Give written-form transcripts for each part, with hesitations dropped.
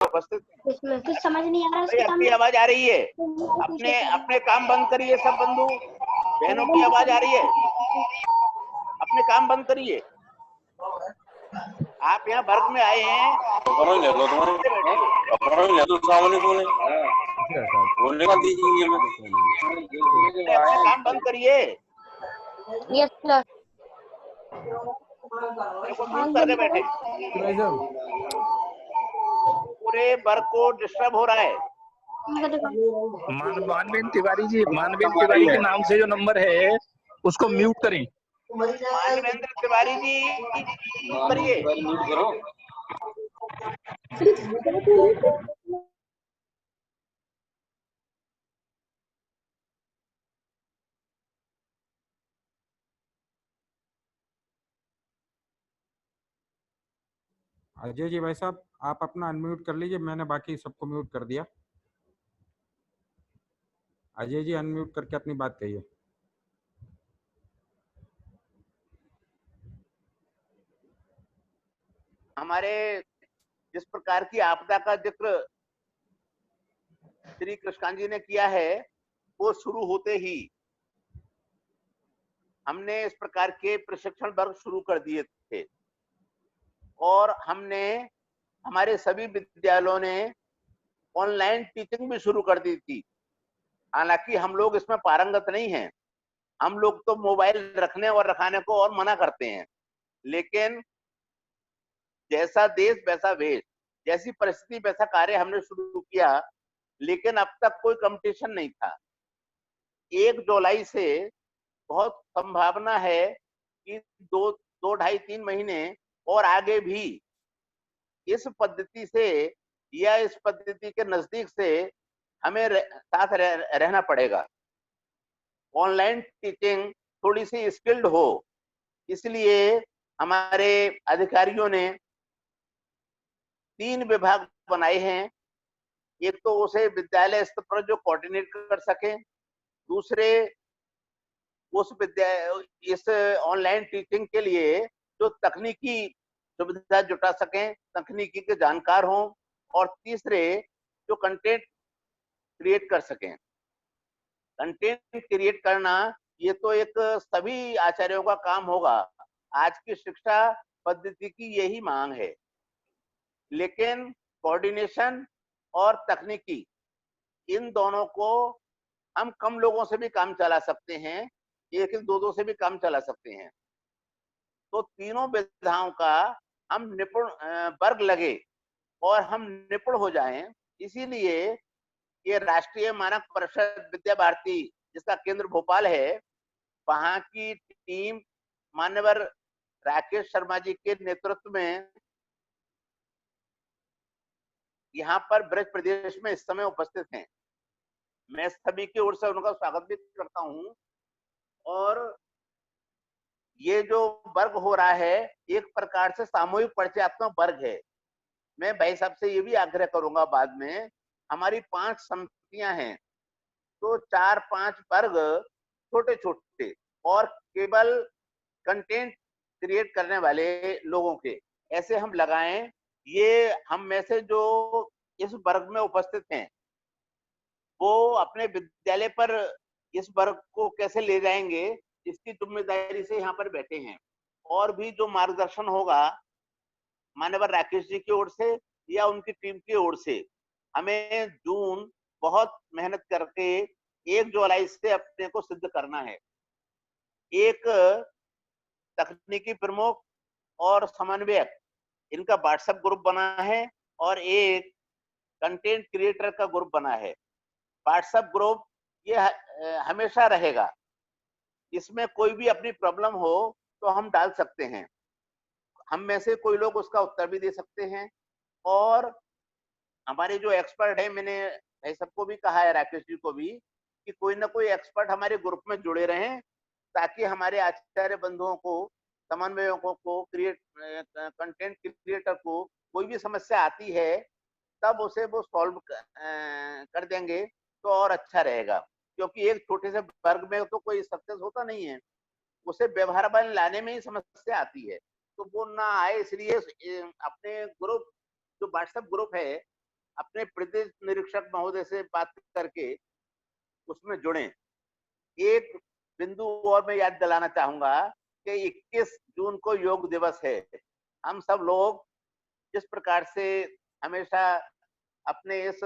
उपस्थित हैं। इसमें कुछ समझ नहीं आ रहा भाई आपकी आवाज आ रही है? अपने अपने काम बंद करिए, सब बंधु बहनों की आवाज आ रही है? अपने काम बंद करिए। आप यहाँ वर्ग में आए हैं, अपने काम बंद करिए। Yes sir. देखो म्यूट करके बैठे, पूरे वर्ग को डिस्टर्ब हो रहा है। मानवेंद्र तिवारी जी, मानवेंद्र तिवारी के नाम से जो नंबर है उसको म्यूट करें। मानवेंद्र तिवारी जी करिए। अजय जी भाई साहब, आप अपना अनम्यूट कर लीजिए, मैंने बाकी सबको म्यूट कर दिया। अजय जी अनम्यूट करके अपनी बात कहिए। हमारे जिस प्रकार की आपदा का जिक्र श्री कृष्णकांत जी ने किया है, वो शुरू होते ही हमने इस प्रकार के प्रशिक्षण वर्ग शुरू कर दिए थे और हमने हमारे सभी विद्यालयों ने ऑनलाइन टीचिंग भी शुरू कर दी थी। हालांकि हम लोग इसमें पारंगत नहीं हैं, हम लोग तो मोबाइल रखने और रखाने को और मना करते हैं, लेकिन जैसा देश वैसा वेश, जैसी परिस्थिति वैसा कार्य हमने शुरू किया। लेकिन अब तक कोई कंपटीशन नहीं था। 1 जुलाई से बहुत संभावना है कि 2-2.5-3 महीने और आगे भी इस पद्धति से या इस पद्धति के नजदीक से हमें साथ रहना पड़ेगा। ऑनलाइन टीचिंग थोड़ी सी स्किल्ड हो, इसलिए हमारे अधिकारियों ने 3 विभाग बनाए हैं। एक तो उसे विद्यालय स्तर पर जो कोऑर्डिनेट कर सके, दूसरे उस इस ऑनलाइन टीचिंग के लिए जो तकनीकी सुविधा जुटा सकें, तकनीकी के जानकार हों, और तीसरे जो कंटेंट क्रिएट कर सकें। कंटेंट क्रिएट करना ये तो एक सभी आचार्यों का काम होगा, आज की शिक्षा पद्धति की यही मांग है। लेकिन कोऑर्डिनेशन और तकनीकी, इन दोनों को हम कम लोगों से भी काम चला सकते हैं, 1-2 से भी काम चला सकते हैं। तो तीनों विधाओं का हम निपुण वर्ग लगे और हम निपुण हो जाएं। इसीलिए ये राष्ट्रीय मानक परिषद विद्या भारती, जिसका केंद्र भोपाल है, वहां की टीम मान्यवर राकेश शर्मा जी के नेतृत्व में यहाँ पर ब्रज प्रदेश में इस समय उपस्थित हैं। मैं सभी की ओर से उनका स्वागत भी करता हूँ। और ये जो वर्ग हो रहा है, एक प्रकार से सामूहिक परिचयात्मक वर्ग है। मैं भाई साहब से ये भी आग्रह करूंगा, बाद में हमारी 5 समितियां हैं, तो 4-5 वर्ग छोटे छोटे और केवल कंटेंट क्रिएट करने वाले लोगों के ऐसे हम लगाएं। ये हम में से जो इस वर्ग में उपस्थित हैं, वो अपने विद्यालय पर इस वर्ग को कैसे ले जाएंगे, इसकी जिम्मेदारी से यहाँ पर बैठे हैं। और भी जो मार्गदर्शन होगा मान्यवर राकेश जी की ओर से या उनकी टीम की ओर से, हमें जून बहुत मेहनत करके 1 जुलाई से अपने को सिद्ध करना है। एक तकनीकी प्रमुख और समन्वयक, इनका व्हाट्सएप ग्रुप बना है और एक कंटेंट क्रिएटर का ग्रुप बना है। व्हाट्सएप ग्रुप ये हमेशा रहेगा, इसमें कोई भी अपनी प्रॉब्लम हो तो हम डाल सकते हैं, हम में से कोई लोग उसका उत्तर भी दे सकते हैं। और हमारे जो एक्सपर्ट हैं, मैंने भाई सबको भी कहा है, राकेश जी को भी, कि कोई ना कोई एक्सपर्ट हमारे ग्रुप में जुड़े रहें, ताकि हमारे आचार्य बंधुओं को, समन्वयकों को, कंटेंट क्रिएटर को कोई भी समस्या आती है तब उसे वो सॉल्व कर देंगे तो और अच्छा रहेगा। क्योंकि एक छोटे से वर्ग में तो कोई सक्सेस होता नहीं है, उसे व्यवहार बल लाने में ही समस्या आती है। तो वो ना आए, इसलिए अपने ग्रुप जो व्हाट्सएप ग्रुप है अपने प्रदेश निरीक्षक महोदय से बात करके उसमें जुड़ें। एक बिंदु और मैं याद दिलाना चाहूंगा कि 21 जून को योग दिवस है। हम सब लोग जिस प्रकार से हमेशा अपने इस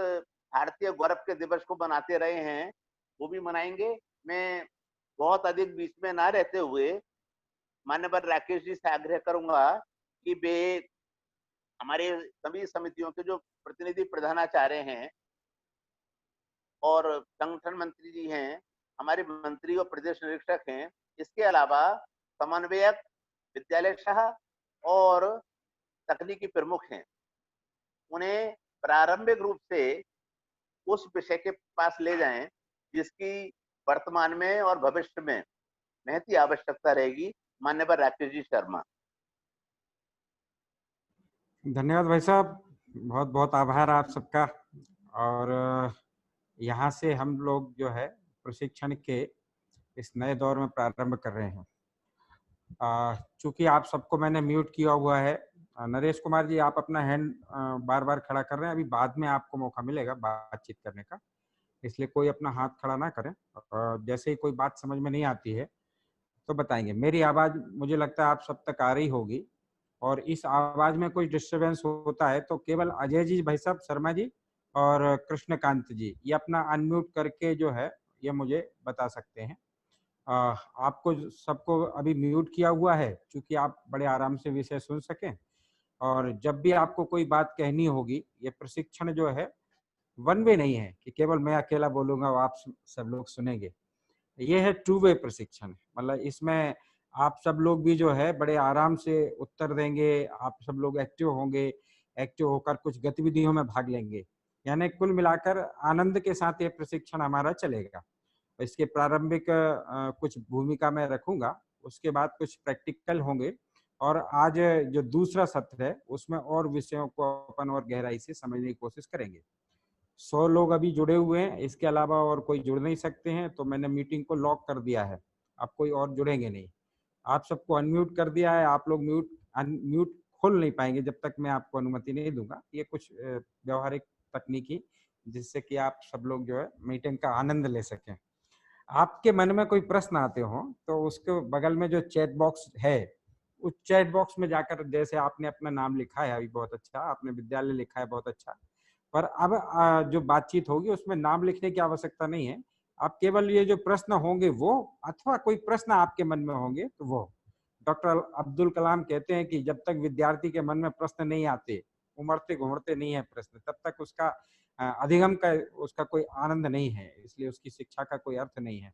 भारतीय गौरव के दिवस को मनाते रहे हैं, वो भी मनाएंगे। मैं बहुत अधिक बीच में ना रहते हुए मान्यवर राकेश जी से आग्रह करूंगा कि वे हमारे सभी समितियों के जो प्रतिनिधि प्रधानाचार्य हैं और संगठन मंत्री जी हैं, हमारे मंत्री और प्रदेश निरीक्षक हैं, इसके अलावा समन्वयक, विद्यालय शाह और तकनीकी प्रमुख हैं, उन्हें प्रारंभिक रूप से उस विषय के पास ले जाएं जिसकी वर्तमान में और भविष्य में निहित ही आवश्यकता रहेगी। मान्यवर राकेश जी शर्मा। धन्यवाद भाई साहब, बहुत बहुत आभार आप सबका। और यहाँ से हम लोग जो है प्रशिक्षण के इस नए दौर में प्रारंभ कर रहे हैं। चूंकि आप सबको मैंने म्यूट किया हुआ है, नरेश कुमार जी आप अपना हैंड बार बार खड़ा कर रहे हैं, अभी बाद में आपको मौका मिलेगा बातचीत करने का, इसलिए कोई अपना हाथ खड़ा ना करें। जैसे ही कोई बात समझ में नहीं आती है तो बताएंगे। मेरी आवाज़ मुझे लगता है आप सब तक आ रही होगी, और इस आवाज़ में कोई डिस्टरबेंस होता है तो केवल अजय जी, भाई साहब शर्मा जी और कृष्णकांत जी ये अपना अनम्यूट करके जो है ये मुझे बता सकते हैं। आपको सबको अभी म्यूट किया हुआ है क्योंकि आप बड़े आराम से विषय सुन सकें, और जब भी आपको कोई बात कहनी होगी, ये प्रशिक्षण जो है वन वे नहीं है कि केवल मैं अकेला बोलूंगा और आप सब लोग सुनेंगे। ये है टू वे प्रशिक्षण, मतलब इसमें आप सब लोग भी जो है बड़े आराम से उत्तर देंगे, आप सब लोग एक्टिव होंगे, एक्टिव होकर कुछ गतिविधियों में भाग लेंगे, यानी कुल मिलाकर आनंद के साथ ये प्रशिक्षण हमारा चलेगा। इसके प्रारंभिक कुछ भूमिका मैं रखूंगा, उसके बाद कुछ प्रैक्टिकल होंगे, और आज जो दूसरा सत्र है उसमें और विषयों को अपन और गहराई से समझने की कोशिश करेंगे। 100 लोग अभी जुड़े हुए हैं, इसके अलावा और कोई जुड़ नहीं सकते हैं, तो मैंने मीटिंग को लॉक कर दिया है, अब कोई और जुड़ेंगे नहीं। आप सबको अनम्यूट कर दिया है, आप लोग अनम्यूट खोल नहीं पाएंगे जब तक मैं आपको अनुमति नहीं दूंगा। ये कुछ व्यवहारिक तकनीकी जिससे कि आप सब लोग जो है मीटिंग का आनंद ले सकें। आपके मन में कोई प्रश्न आते हो तो उसके बगल में जो चैट बॉक्स है, उस चैट बॉक्स में जाकर, जैसे आपने अपना नाम लिखा है अभी बहुत अच्छा, आपने विद्यालय लिखा है बहुत अच्छा, पर अब जो बातचीत होगी उसमें नाम लिखने की आवश्यकता नहीं है। आप केवल ये जो प्रश्न होंगे वो, अथवा कोई प्रश्न आपके मन में होंगे तो वो, डॉक्टर अब्दुल कलाम कहते हैं कि जब तक विद्यार्थी के मन में प्रश्न नहीं आते, उमड़ते घुमड़ते नहीं है प्रश्न, तब तक उसका अधिगम का उसका कोई आनंद नहीं है, इसलिए उसकी शिक्षा का कोई अर्थ नहीं है।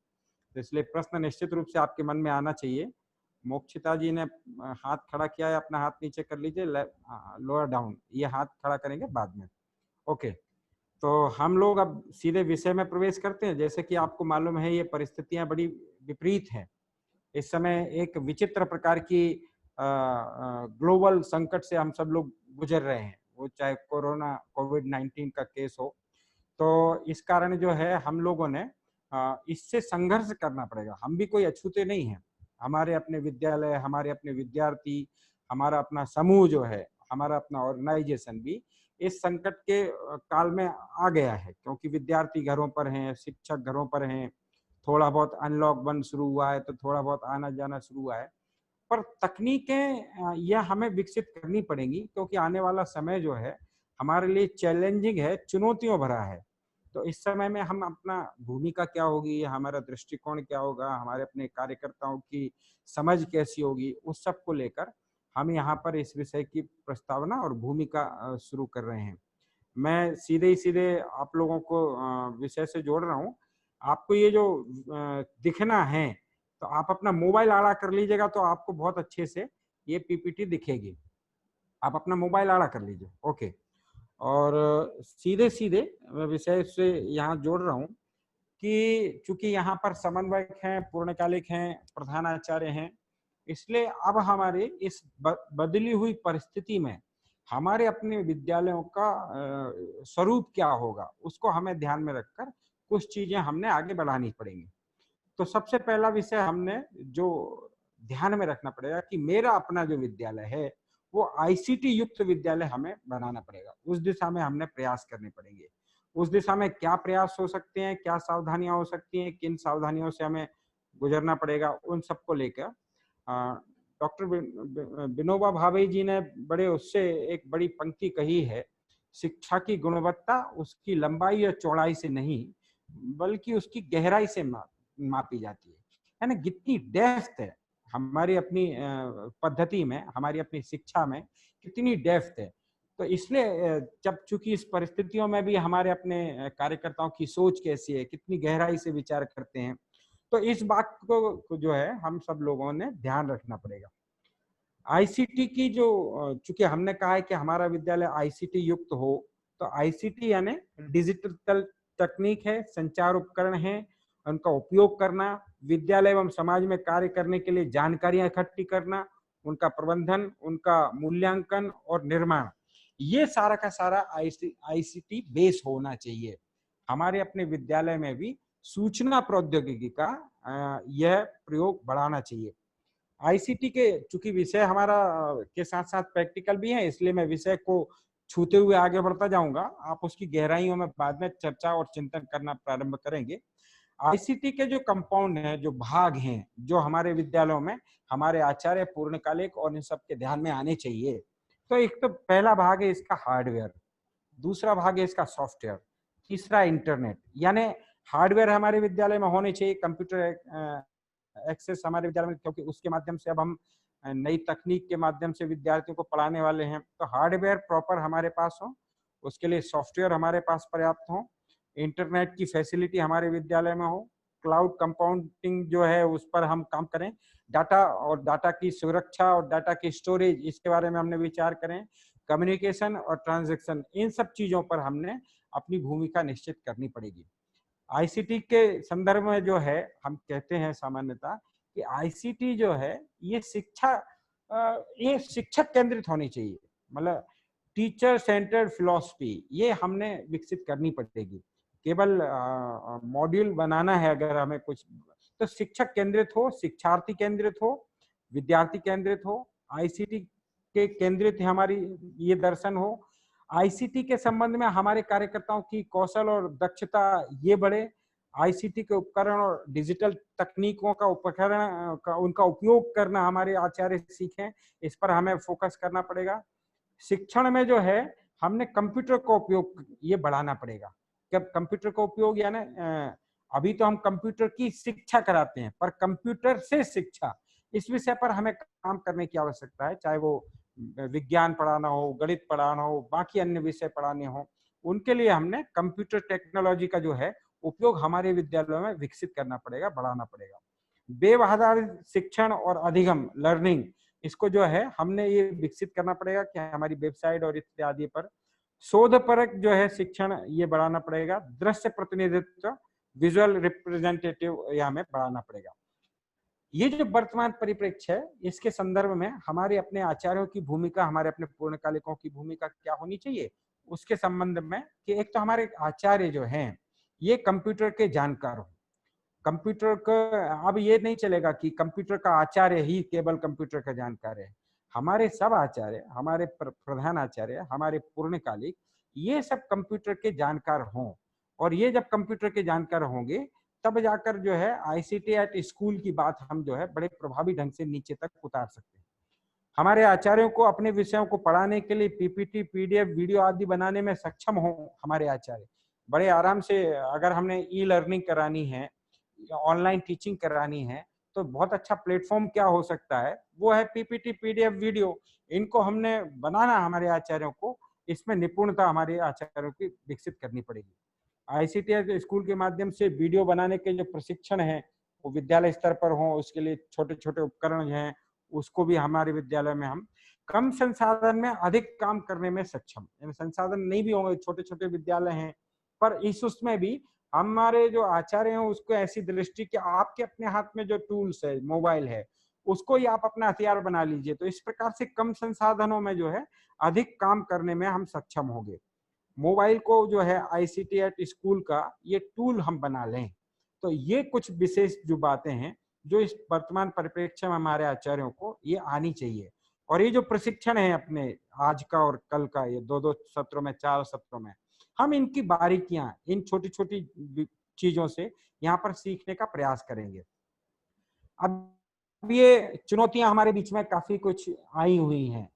तो इसलिए प्रश्न निश्चित रूप से आपके मन में आना चाहिए। मोक्षिता जी ने हाथ खड़ा किया है, अपना हाथ नीचे कर लीजिए, लोअर डाउन, ये हाथ खड़ा करेंगे बाद में। ओके, तो हम लोग अब सीधे विषय में प्रवेश करते हैं। जैसे कि आपको मालूम है ये परिस्थितियां बड़ी विपरीत हैं। इस समय एक विचित्र प्रकार की ग्लोबल संकट से हम सब लोग गुजर रहे हैं, वो चाहे कोरोना कोविड-19 का केस हो। तो इस कारण जो है हम लोगों ने इससे संघर्ष करना पड़ेगा। हम भी कोई अछूते नहीं हैं, हमारे अपने विद्यालय, हमारे अपने विद्यार्थी, हमारा अपना समूह जो है, हमारा अपना ऑर्गेनाइजेशन भी इस संकट के काल में आ गया है, क्योंकि विद्यार्थी घरों पर हैं, शिक्षक घरों पर हैं, थोड़ा बहुत अनलॉक बंद शुरू हुआ है तो थोड़ा बहुत आना जाना शुरू हुआ है, पर तकनीकें यह हमें विकसित करनी पड़ेंगी, क्योंकि आने वाला समय जो है हमारे लिए चैलेंजिंग है, चुनौतियों भरा है। तो इस समय में हम अपना भूमिका क्या होगी, हमारा दृष्टिकोण क्या होगा, हमारे अपने कार्यकर्ताओं की समझ कैसी होगी, उस सब को लेकर हम यहाँ पर इस विषय की प्रस्तावना और भूमिका शुरू कर रहे हैं। मैं सीधे ही सीधे आप लोगों को विषय से जोड़ रहा हूँ। आपको ये जो दिखना है, तो आप अपना मोबाइल आड़ा कर लीजिएगा तो आपको बहुत अच्छे से ये पीपीटी दिखेगी। आप अपना मोबाइल आड़ा कर लीजिए। ओके, और सीधे सीधे मैं विषय से यहाँ जोड़ रहा हूँ कि चूंकि यहाँ पर समन्वयक हैं, पूर्णकालिक हैं, प्रधानाचार्य हैं, इसलिए अब हमारे इस बदली हुई परिस्थिति में हमारे अपने विद्यालयों का स्वरूप क्या होगा, उसको हमें ध्यान में रखकर कुछ चीजें हमने आगे बढ़ानी पड़ेंगी। तो सबसे पहला विषय हमने जो ध्यान में रखना पड़ेगा कि मेरा अपना जो विद्यालय है वो आईसीटी युक्त विद्यालय हमें बनाना पड़ेगा। उस दिशा में हमने प्रयास करने पड़ेंगे। उस दिशा में क्या प्रयास हो सकते हैं, क्या सावधानियां हो सकती हैं, किन सावधानियों से हमें गुजरना पड़ेगा, उन सबको लेकर डॉक्टर विनोबा भावे जी ने बड़े उससे एक बड़ी पंक्ति कही है, शिक्षा की गुणवत्ता उसकी लंबाई और चौड़ाई से नहीं बल्कि उसकी गहराई से मापी जाती है ना। कितनी डेप्थ है हमारी अपनी पद्धति में, हमारी अपनी शिक्षा में कितनी डेप्थ है। तो इसलिए जब चूंकि इस परिस्थितियों में भी हमारे अपने कार्यकर्ताओं की सोच कैसी है, कितनी गहराई से विचार करते हैं, तो इस बात को जो है हम सब लोगों ने ध्यान रखना पड़ेगा। आईसीटी की जो चूंकि हमने कहा है कि हमारा विद्यालय आईसीटी युक्त हो, तो आईसीटी यानी डिजिटल तकनीक है, संचार उपकरण है, उनका उपयोग करना, विद्यालय एवं समाज में कार्य करने के लिए जानकारियां इकट्ठी करना, उनका प्रबंधन, उनका मूल्यांकन और निर्माण, ये सारा का सारा आईसीटी बेस होना चाहिए। हमारे अपने विद्यालय में भी सूचना प्रौद्योगिकी का यह प्रयोग बढ़ाना चाहिए। आईसीटी के चूंकि विषय हमारा के साथ साथ प्रैक्टिकल भी है, इसलिए मैं विषय को छूते हुए आगे बढ़ता जाऊंगा। आप उसकी गहराइयों में बाद में चर्चा और चिंतन करना प्रारंभ करेंगे। आईसीटी के जो कंपाउंड हैं, जो भाग हैं, जो हमारे विद्यालयों में हमारे आचार्य, पूर्णकालिक और इन सब के ध्यान में आने चाहिए। तो एक तो पहला भाग है इसका हार्डवेयर, दूसरा भाग है इसका सॉफ्टवेयर, तीसरा इंटरनेट। यानी हार्डवेयर हमारे विद्यालय में होने चाहिए, कंप्यूटर एक्सेस हमारे विद्यालय में, क्योंकि उसके माध्यम से अब हम नई तकनीक के माध्यम से विद्यार्थियों को पढ़ाने वाले हैं। तो हार्डवेयर प्रॉपर हमारे पास हो, उसके लिए सॉफ्टवेयर हमारे पास पर्याप्त हो, इंटरनेट की फैसिलिटी हमारे विद्यालय में हो, क्लाउड कंपाउंडिंग जो है उस पर हम काम करें, डाटा और डाटा की सुरक्षा और डाटा की स्टोरेज, इसके बारे में हमने विचार करें, कम्युनिकेशन और ट्रांजैक्शन, इन सब चीजों पर हमने अपनी भूमिका निश्चित करनी पड़ेगी। आईसीटी के संदर्भ में जो है हम कहते हैं सामान्यतः कि आईसीटी जो है ये शिक्षक केंद्रित होनी चाहिए, मतलब टीचर सेंटर्ड फिलॉसफी, ये हमने विकसित करनी पड़ेगी। केवल मॉड्यूल बनाना है अगर हमें कुछ, तो शिक्षक केंद्रित हो, शिक्षार्थी केंद्रित हो, विद्यार्थी केंद्रित हो, आईसीटी के केंद्रित हमारी ये दर्शन हो। आईसीटी के संबंध में हमारे कार्यकर्ताओं की कौशल और दक्षता ये बढ़े, आईसीटी के उपकरण और डिजिटल तकनीकों का उपकरण का उनका उपयोग करना हमारे आचार्य सीखें, इस पर हमें फोकस करना पड़ेगा। शिक्षण में जो है हमने कंप्यूटर का उपयोग ये बढ़ाना पड़ेगा। जब कंप्यूटर का उपयोग यानी अभी तो हम कंप्यूटर की शिक्षा कराते हैं, पर कंप्यूटर से शिक्षा, इस विषय पर हमें काम करने की आवश्यकता है। चाहे वो विज्ञान पढ़ाना हो, गणित पढ़ाना हो, बाकी अन्य विषय पढ़ाने हो, उनके लिए हमने कंप्यूटर टेक्नोलॉजी का जो है उपयोग हमारे विद्यालयों में विकसित करना पड़ेगा, बढ़ाना पड़ेगा। वेब आधारित शिक्षण और अधिगम लर्निंग, इसको जो है हमने ये विकसित करना पड़ेगा कि हमारी वेबसाइट और इत्यादि पर शोध परक जो है शिक्षण ये बढ़ाना पड़ेगा। दृश्य प्रतिनिधित्व, विजुअल रिप्रेजेंटेटिव, ये हमें बढ़ाना पड़ेगा। ये जो वर्तमान परिप्रेक्ष्य है, इसके संदर्भ में हमारे अपने आचार्यों की भूमिका, हमारे अपने पूर्णकालिकों की भूमिका क्या होनी चाहिए उसके संबंध में, कि एक तो हमारे आचार्य जो हैं ये कंप्यूटर के जानकार हो। कंप्यूटर का अब ये नहीं चलेगा कि कंप्यूटर का आचार्य ही केवल कंप्यूटर का जानकार है। हमारे सब आचार्य, हमारे प्रधान आचार्य, हमारे पूर्णकालिक, ये सब कंप्यूटर के जानकार हों, और ये जब कंप्यूटर के जानकार होंगे तब जाकर जो है आईसीटी एट स्कूल की बात हम जो है बड़े प्रभावी ढंग से नीचे तक उतार सकते हैं। हमारे आचार्यों को अपने विषयों को पढ़ाने के लिए पीपीटी, पीडीएफ, वीडियो आदि बनाने में सक्षम हो हमारे आचार्य। बड़े आराम से अगर हमने ई लर्निंग करानी है, ऑनलाइन टीचिंग करानी है, तो बहुत अच्छा प्लेटफॉर्म क्या हो सकता है, वो है पीपीटी, पीडीएफ, वीडियो। इनको हमने बनाना, हमारे आचार्यों को इसमें निपुणता हमारे आचार्यों की विकसित करनी पड़ेगी। आईसीटी स्कूल के माध्यम से वीडियो बनाने के जो प्रशिक्षण है वो विद्यालय स्तर पर हो, उसके लिए छोटे छोटे उपकरण हैं, उसको भी हमारे विद्यालय में हम कम संसाधन में अधिक काम करने में सक्षम, यानी संसाधन नहीं भी होंगे, छोटे छोटे विद्यालय हैं, पर इस उसमें भी हमारे जो आचार्य हैं उसको ऐसी दृष्टि कि आपके अपने हाथ में जो टूल्स है, मोबाइल है, उसको ही आप अपना हथियार बना लीजिए। तो इस प्रकार से कम संसाधनों में जो है अधिक काम करने में हम सक्षम होंगे। मोबाइल को जो है आईसीटी एट स्कूल का ये टूल हम बना लें। तो ये कुछ विशेष जो बातें हैं जो इस वर्तमान परिप्रेक्ष्य में हमारे आचार्यों को ये आनी चाहिए। और ये जो प्रशिक्षण है अपने आज का और कल का, ये 2-2 सत्रों में, 4 सत्रों में, हम इनकी बारीकियां, इन छोटी छोटी चीजों से यहाँ पर सीखने का प्रयास करेंगे। अब ये चुनौतियां हमारे बीच में काफी कुछ आई हुई हैं।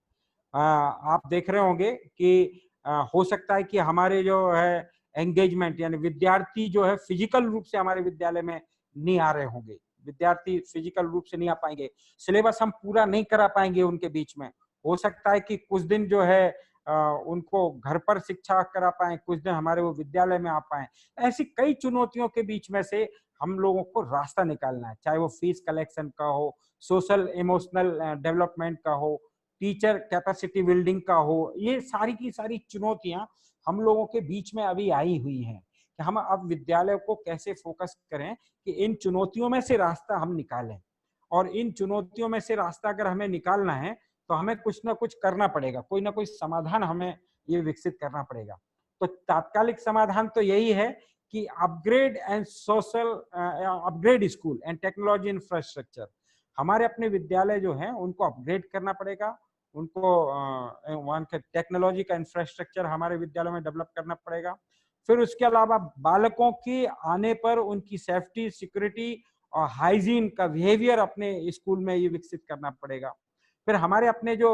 आप देख रहे होंगे कि हो सकता है कि हमारे जो है एंगेजमेंट, यानी विद्यार्थी जो है फिजिकल रूप से हमारे विद्यालय में नहीं आ रहे होंगे, विद्यार्थी फिजिकल रूप से नहीं आ पाएंगे, सिलेबस हम पूरा नहीं करा पाएंगे उनके बीच में। हो सकता है कि कुछ दिन जो है उनको घर पर शिक्षा करा पाए, कुछ दिन हमारे वो विद्यालय में आ पाए। ऐसी कई चुनौतियों के बीच में से हम लोगों को रास्ता निकालना है, चाहे वो फीस कलेक्शन का हो, सोशल इमोशनल डेवलपमेंट का हो, टीचर कैपेसिटी बिल्डिंग का हो। ये सारी की सारी चुनौतियां हम लोगों के बीच में अभी आई हुई हैं कि हम अब विद्यालय को कैसे फोकस करें कि इन चुनौतियों में से रास्ता हम निकालें। और इन चुनौतियों में से रास्ता अगर हमें निकालना है तो हमें कुछ ना कुछ करना पड़ेगा, कोई ना कोई समाधान हमें ये विकसित करना पड़ेगा। तो तात्कालिक समाधान तो यही है कि upgrade and social upgrade school and technology infrastructure. हमारे अपने विद्यालय जो हैं उनको अपग्रेड करना पड़ेगा, उनको वहाँ के टेक्नोलॉजी का इंफ्रास्ट्रक्चर हमारे विद्यालय में डेवलप करना पड़ेगा। फिर उसके अलावा बालकों के आने पर उनकी सेफ्टी, सिक्योरिटी और हाइजीन का बिहेवियर अपने स्कूल में ये विकसित करना पड़ेगा। फिर हमारे अपने जो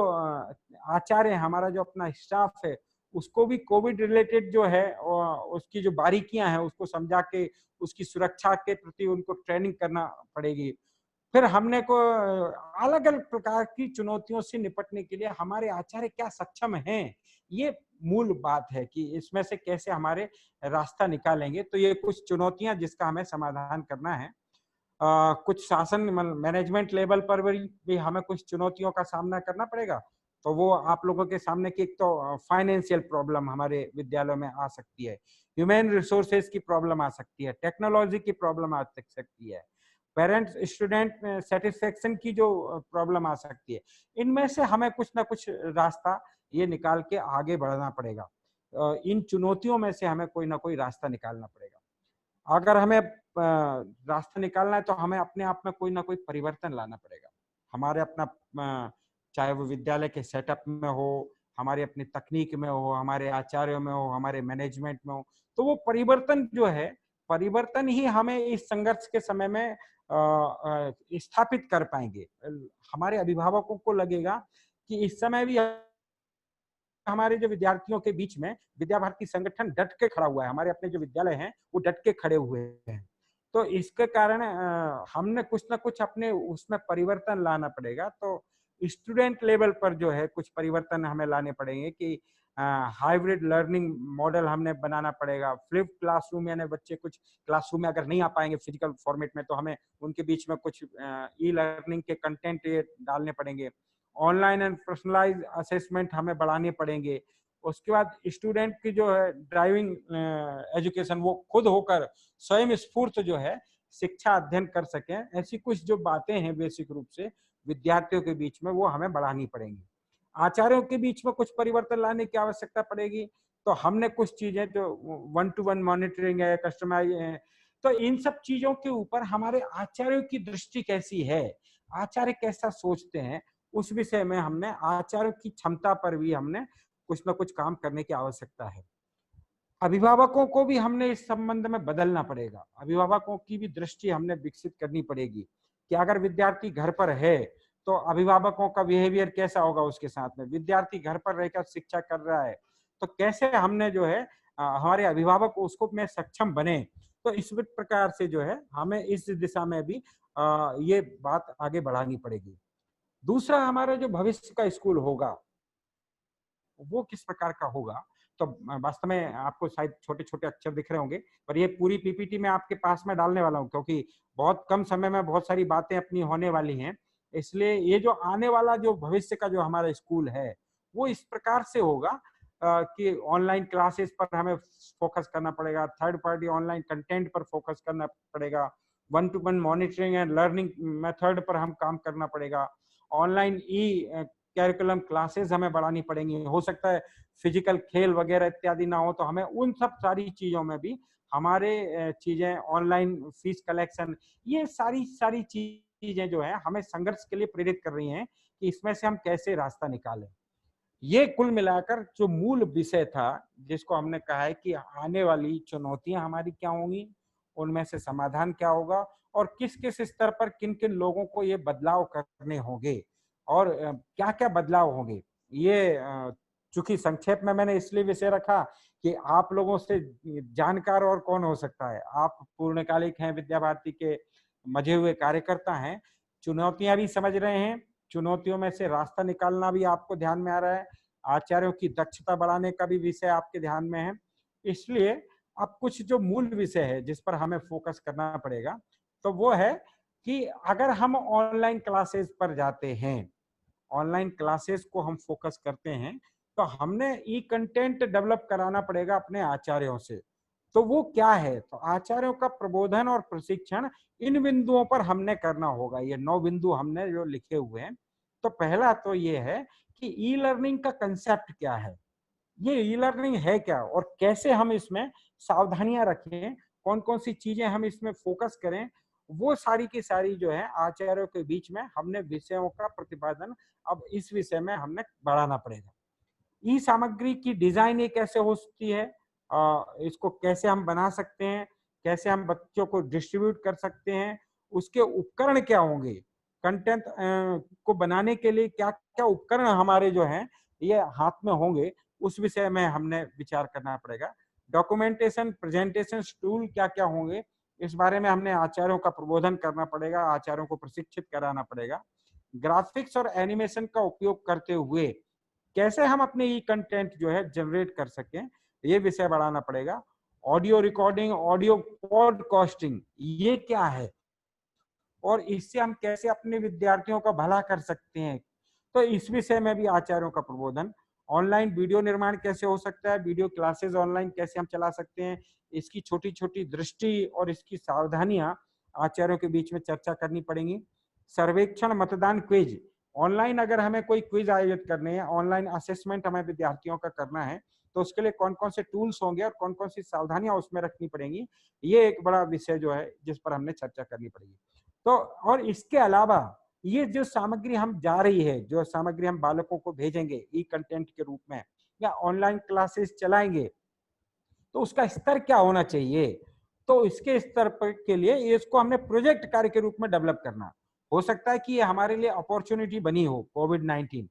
आचार्य हैं, हमारा जो अपना स्टाफ है, उसको भी कोविड रिलेटेड जो है उसकी जो बारीकियां हैं उसको समझा के उसकी सुरक्षा के प्रति उनको ट्रेनिंग करना पड़ेगी। फिर हमने को अलग अलग प्रकार की चुनौतियों से निपटने के लिए हमारे आचार्य क्या सक्षम हैं, ये मूल बात है कि इसमें से कैसे हमारे रास्ता निकालेंगे। तो ये कुछ चुनौतियां जिसका हमें समाधान करना है। कुछ शासन मैनेजमेंट लेवल पर भी हमें कुछ चुनौतियों का सामना करना पड़ेगा। तो वो आप लोगों के सामने की एक तो फाइनेंशियल प्रॉब्लम हमारे विद्यालयों में आ सकती है, ह्यूमन रिसोर्सेज की प्रॉब्लम आ सकती है, टेक्नोलॉजी की प्रॉब्लम आ सकती है, पेरेंट्स स्टूडेंट सेटिस्फेक्शन की जो प्रॉब्लम आ सकती है। इनमें से हमें कुछ ना कुछ रास्ता ये निकाल के आगे बढ़ना पड़ेगा। इन चुनौतियों में से हमें कोई ना कोई रास्ता निकालना पड़ेगा। अगर हमें रास्ता निकालना है तो हमें अपने आप में कोई ना कोई परिवर्तन लाना पड़ेगा। हमारे अपना चाहे वो विद्यालय के सेटअप में हो, हमारे अपनी तकनीक में हो, हमारे आचार्यों में हो, हमारे मैनेजमेंट में हो, तो वो परिवर्तन जो है, परिवर्तन ही हमें इस संघर्ष के समय में स्थापित कर पाएंगे। हमारे अभिभावकों को लगेगा कि इस समय भी हमारे जो विद्यार्थियों के बीच में विद्या भारती संगठन डट के खड़ा हुआ है, हमारे अपने जो विद्यालय हैं वो डट के खड़े हुए हैं। तो इसके कारण हमने कुछ ना कुछ अपने उसमें परिवर्तन लाना पड़ेगा। तो स्टूडेंट लेवल पर जो है कुछ परिवर्तन हमें लाने पड़ेंगे कि हाइब्रिड लर्निंग मॉडल हमने बनाना पड़ेगा। फ्लिप क्लासरूम, यानी बच्चे कुछ क्लासरूम में अगर नहीं आ पाएंगे फिजिकल फॉर्मेट में तो हमें उनके बीच में कुछ ई लर्निंग के कंटेंट डालने पड़ेंगे। ऑनलाइन एंड पर्सनलाइज असेसमेंट हमें बढ़ाने पड़ेंगे। उसके बाद स्टूडेंट की जो है ड्राइविंग एजुकेशन, वो खुद होकर स्वयं स्फूर्त जो है शिक्षा अध्ययन कर सकें। ऐसी कुछ जो बातें हैं बेसिक रूप से विद्यार्थियों के बीच में वो हमें बढ़ानी पड़ेंगी। आचार्यों के बीच में कुछ परिवर्तन लाने की आवश्यकता पड़ेगी। तो हमने कुछ चीजें जो 1-to-1 मॉनिटरिंग है, कस्टमाइज है, तो इन सब चीजों के ऊपर हमारे आचार्यों की दृष्टि कैसी है, आचार्य कैसा सोचते हैं, उस विषय में हमने आचार्यों की क्षमता पर भी हमने कुछ ना कुछ काम करने की आवश्यकता है। अभिभावकों को भी हमने इस संबंध में बदलना पड़ेगा। अभिभावकों की भी दृष्टि हमने विकसित करनी पड़ेगी कि अगर विद्यार्थी घर पर है तो अभिभावकों का बिहेवियर कैसा होगा उसके साथ में। विद्यार्थी घर पर रहकर शिक्षा कर रहा है तो कैसे हमने जो है हमारे अभिभावक उसको में सक्षम बने। तो इस प्रकार से जो है हमें इस दिशा में भी ये बात आगे बढ़ानी पड़ेगी। दूसरा, हमारा जो भविष्य का स्कूल होगा वो किस प्रकार का होगा। तो वास्तव में आपको शायद छोटे छोटे अक्षर दिख रहे होंगे, पर ये पूरी पीपीटी में आपके पास में डालने वाला हूँ क्योंकि बहुत कम समय में बहुत सारी बातें अपनी होने वाली हैं। इसलिए ये जो आने वाला जो भविष्य का जो हमारा स्कूल है वो इस प्रकार से होगा कि ऑनलाइन क्लासेस पर हमें फोकस करना पड़ेगा, थर्ड पार्टी ऑनलाइन कंटेंट पर फोकस करना पड़ेगा, 1-to-1 monitoring and learning method पर हम काम करना पड़ेगा, ऑनलाइन कैरिकुलम क्लासेस हमें बढ़ानी पड़ेंगी। हो सकता है फिजिकल खेल वगैरह इत्यादि ना हो तो हमें उन सब सारी चीजों में भी हमारे चीजें, ऑनलाइन फीस कलेक्शन, ये सारी चीजें जो है हमें संघर्ष के लिए प्रेरित कर रही हैं कि इसमें से हम कैसे रास्ता निकालें। ये कुल मिलाकर जो मूल विषय था, जिसको हमने कहा है कि आने वाली चुनौतियां हमारी क्या होंगी, उनमें से समाधान क्या होगा, और किस किस स्तर पर किन किन लोगों को ये बदलाव करने होंगे और क्या क्या बदलाव होंगे। ये चूंकि संक्षेप में मैंने इसलिए विषय रखा कि आप लोगों से जानकार और कौन हो सकता है। आप पूर्णकालिक हैं, विद्या भारती के मजे हुए कार्यकर्ता हैं, चुनौतियां भी समझ रहे हैं, चुनौतियों में से रास्ता निकालना भी आपको ध्यान में आ रहा है, आचार्यों की दक्षता बढ़ाने का भी विषय आपके ध्यान में है। इसलिए अब कुछ जो मूल विषय है जिस पर हमें फोकस करना पड़ेगा, तो वो है कि अगर हम ऑनलाइन क्लासेस पर जाते हैं, ऑनलाइन क्लासेस को हम फोकस करते हैं, तो हमने ई कंटेंट डेवलप कराना पड़ेगा अपने आचार्यों से। तो वो क्या है, तो आचार्यों का प्रबोधन और प्रशिक्षण इन बिंदुओं पर हमने करना होगा। ये 9 बिंदु हमने जो लिखे हुए हैं। तो पहला तो ये है कि ई लर्निंग का कंसेप्ट क्या है, ये ई लर्निंग है क्या, और कैसे हम इसमें सावधानियां रखें, कौन कौन सी चीजें हम इसमें फोकस करें, वो सारी की सारी जो है आचार्यों के बीच में हमने विषयों का प्रतिपादन अब इस विषय में हमने बढ़ाना पड़ेगा। ई सामग्री की डिजाइन ये कैसे हो सकती है, इसको कैसे हम बना सकते हैं, कैसे हम बच्चों को डिस्ट्रीब्यूट कर सकते हैं, उसके उपकरण क्या होंगे, कंटेंट को बनाने के लिए क्या क्या उपकरण हमारे जो हैं ये हाथ में होंगे, उस विषय में हमने विचार करना पड़ेगा। डॉक्यूमेंटेशन, प्रेजेंटेशन टूल क्या क्या होंगे, इस बारे में हमने आचार्यों का प्रबोधन करना पड़ेगा, आचार्यों को प्रशिक्षित कराना पड़ेगा। ग्राफिक्स और एनिमेशन का उपयोग करते हुए कैसे हम अपने ई कंटेंट जो है जनरेट कर सकें, ये विषय बढ़ाना पड़ेगा। ऑडियो रिकॉर्डिंग, ऑडियो पॉडकास्टिंग, ये क्या है और इससे हम कैसे अपने विद्यार्थियों का भला कर सकते हैं, तो इस विषय में भी आचार्यों का प्रबोधन। ऑनलाइन वीडियो निर्माण कैसे हो सकता है, वीडियो क्लासेस ऑनलाइन कैसे हम चला सकते हैं, इसकी छोटी छोटी दृष्टि और इसकी सावधानियां आचार्यों के बीच में चर्चा करनी पड़ेंगी। सर्वेक्षण, मतदान, क्विज, ऑनलाइन अगर हमें कोई क्विज आयोजित करने हैं, ऑनलाइन असेसमेंट हमें विद्यार्थियों का करना है, तो उसके लिए कौन कौन से टूल्स होंगे और कौन कौन सी सावधानियां उसमें रखनी पड़ेंगी, ये एक बड़ा विषय जो है जिस पर हमने चर्चा करनी पड़ेगी। तो और इसके अलावा ये जो सामग्री हम जा रही है, जो सामग्री हम बालकों को भेजेंगे ई कंटेंट के रूप में या ऑनलाइन क्लासेस चलाएंगे, तो उसका स्तर क्या होना चाहिए, तो इसके स्तर पर के लिए इसको हमने प्रोजेक्ट कार्य के रूप में डेवलप करना। हो सकता है कि ये हमारे लिए अपॉर्चुनिटी बनी हो कोविड-19,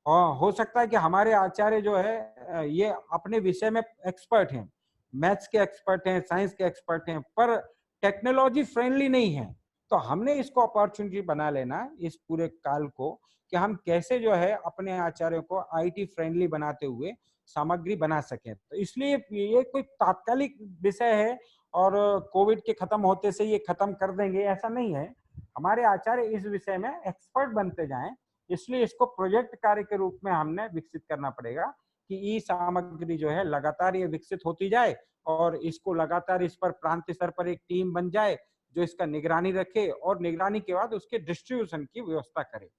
और हो सकता है कि हमारे आचार्य जो है ये अपने विषय में एक्सपर्ट हैं, मैथ्स के एक्सपर्ट हैं, साइंस के एक्सपर्ट हैं, पर टेक्नोलॉजी फ्रेंडली नहीं है। तो हमने इसको अपॉर्चुनिटी बना लेना इस पूरे काल को, कि हम कैसे जो है अपने आचार्यों को आईटी फ्रेंडली बनाते हुए सामग्री बना सकें। तो इसलिए ये कोई तात्कालिक विषय है और कोविड के खत्म होते से ये खत्म कर देंगे, ऐसा नहीं है। हमारे आचार्य इस विषय में एक्सपर्ट बनते जाएं, इसलिए इसको प्रोजेक्ट कार्य के रूप में हमने विकसित करना पड़ेगा कि ई सामग्री जो है लगातार ये विकसित होती जाए और इसको लगातार इस पर प्रांत स्तर पर एक टीम बन जाए जो इसका निगरानी रखे और निगरानी के बाद उसके डिस्ट्रीब्यूशन की व्यवस्था करे।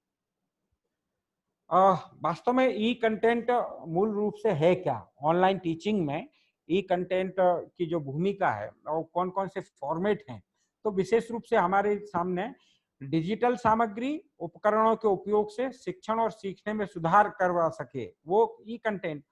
वास्तव में ई कंटेंट मूल रूप से है क्या, ऑनलाइन टीचिंग में ई कंटेंट की जो भूमिका है और कौन कौन से फॉर्मेट हैं, तो विशेष रूप से हमारे सामने डिजिटल सामग्री उपकरणों के उपयोग से शिक्षण और सीखने में सुधार करवा सके वो ई कंटेंट,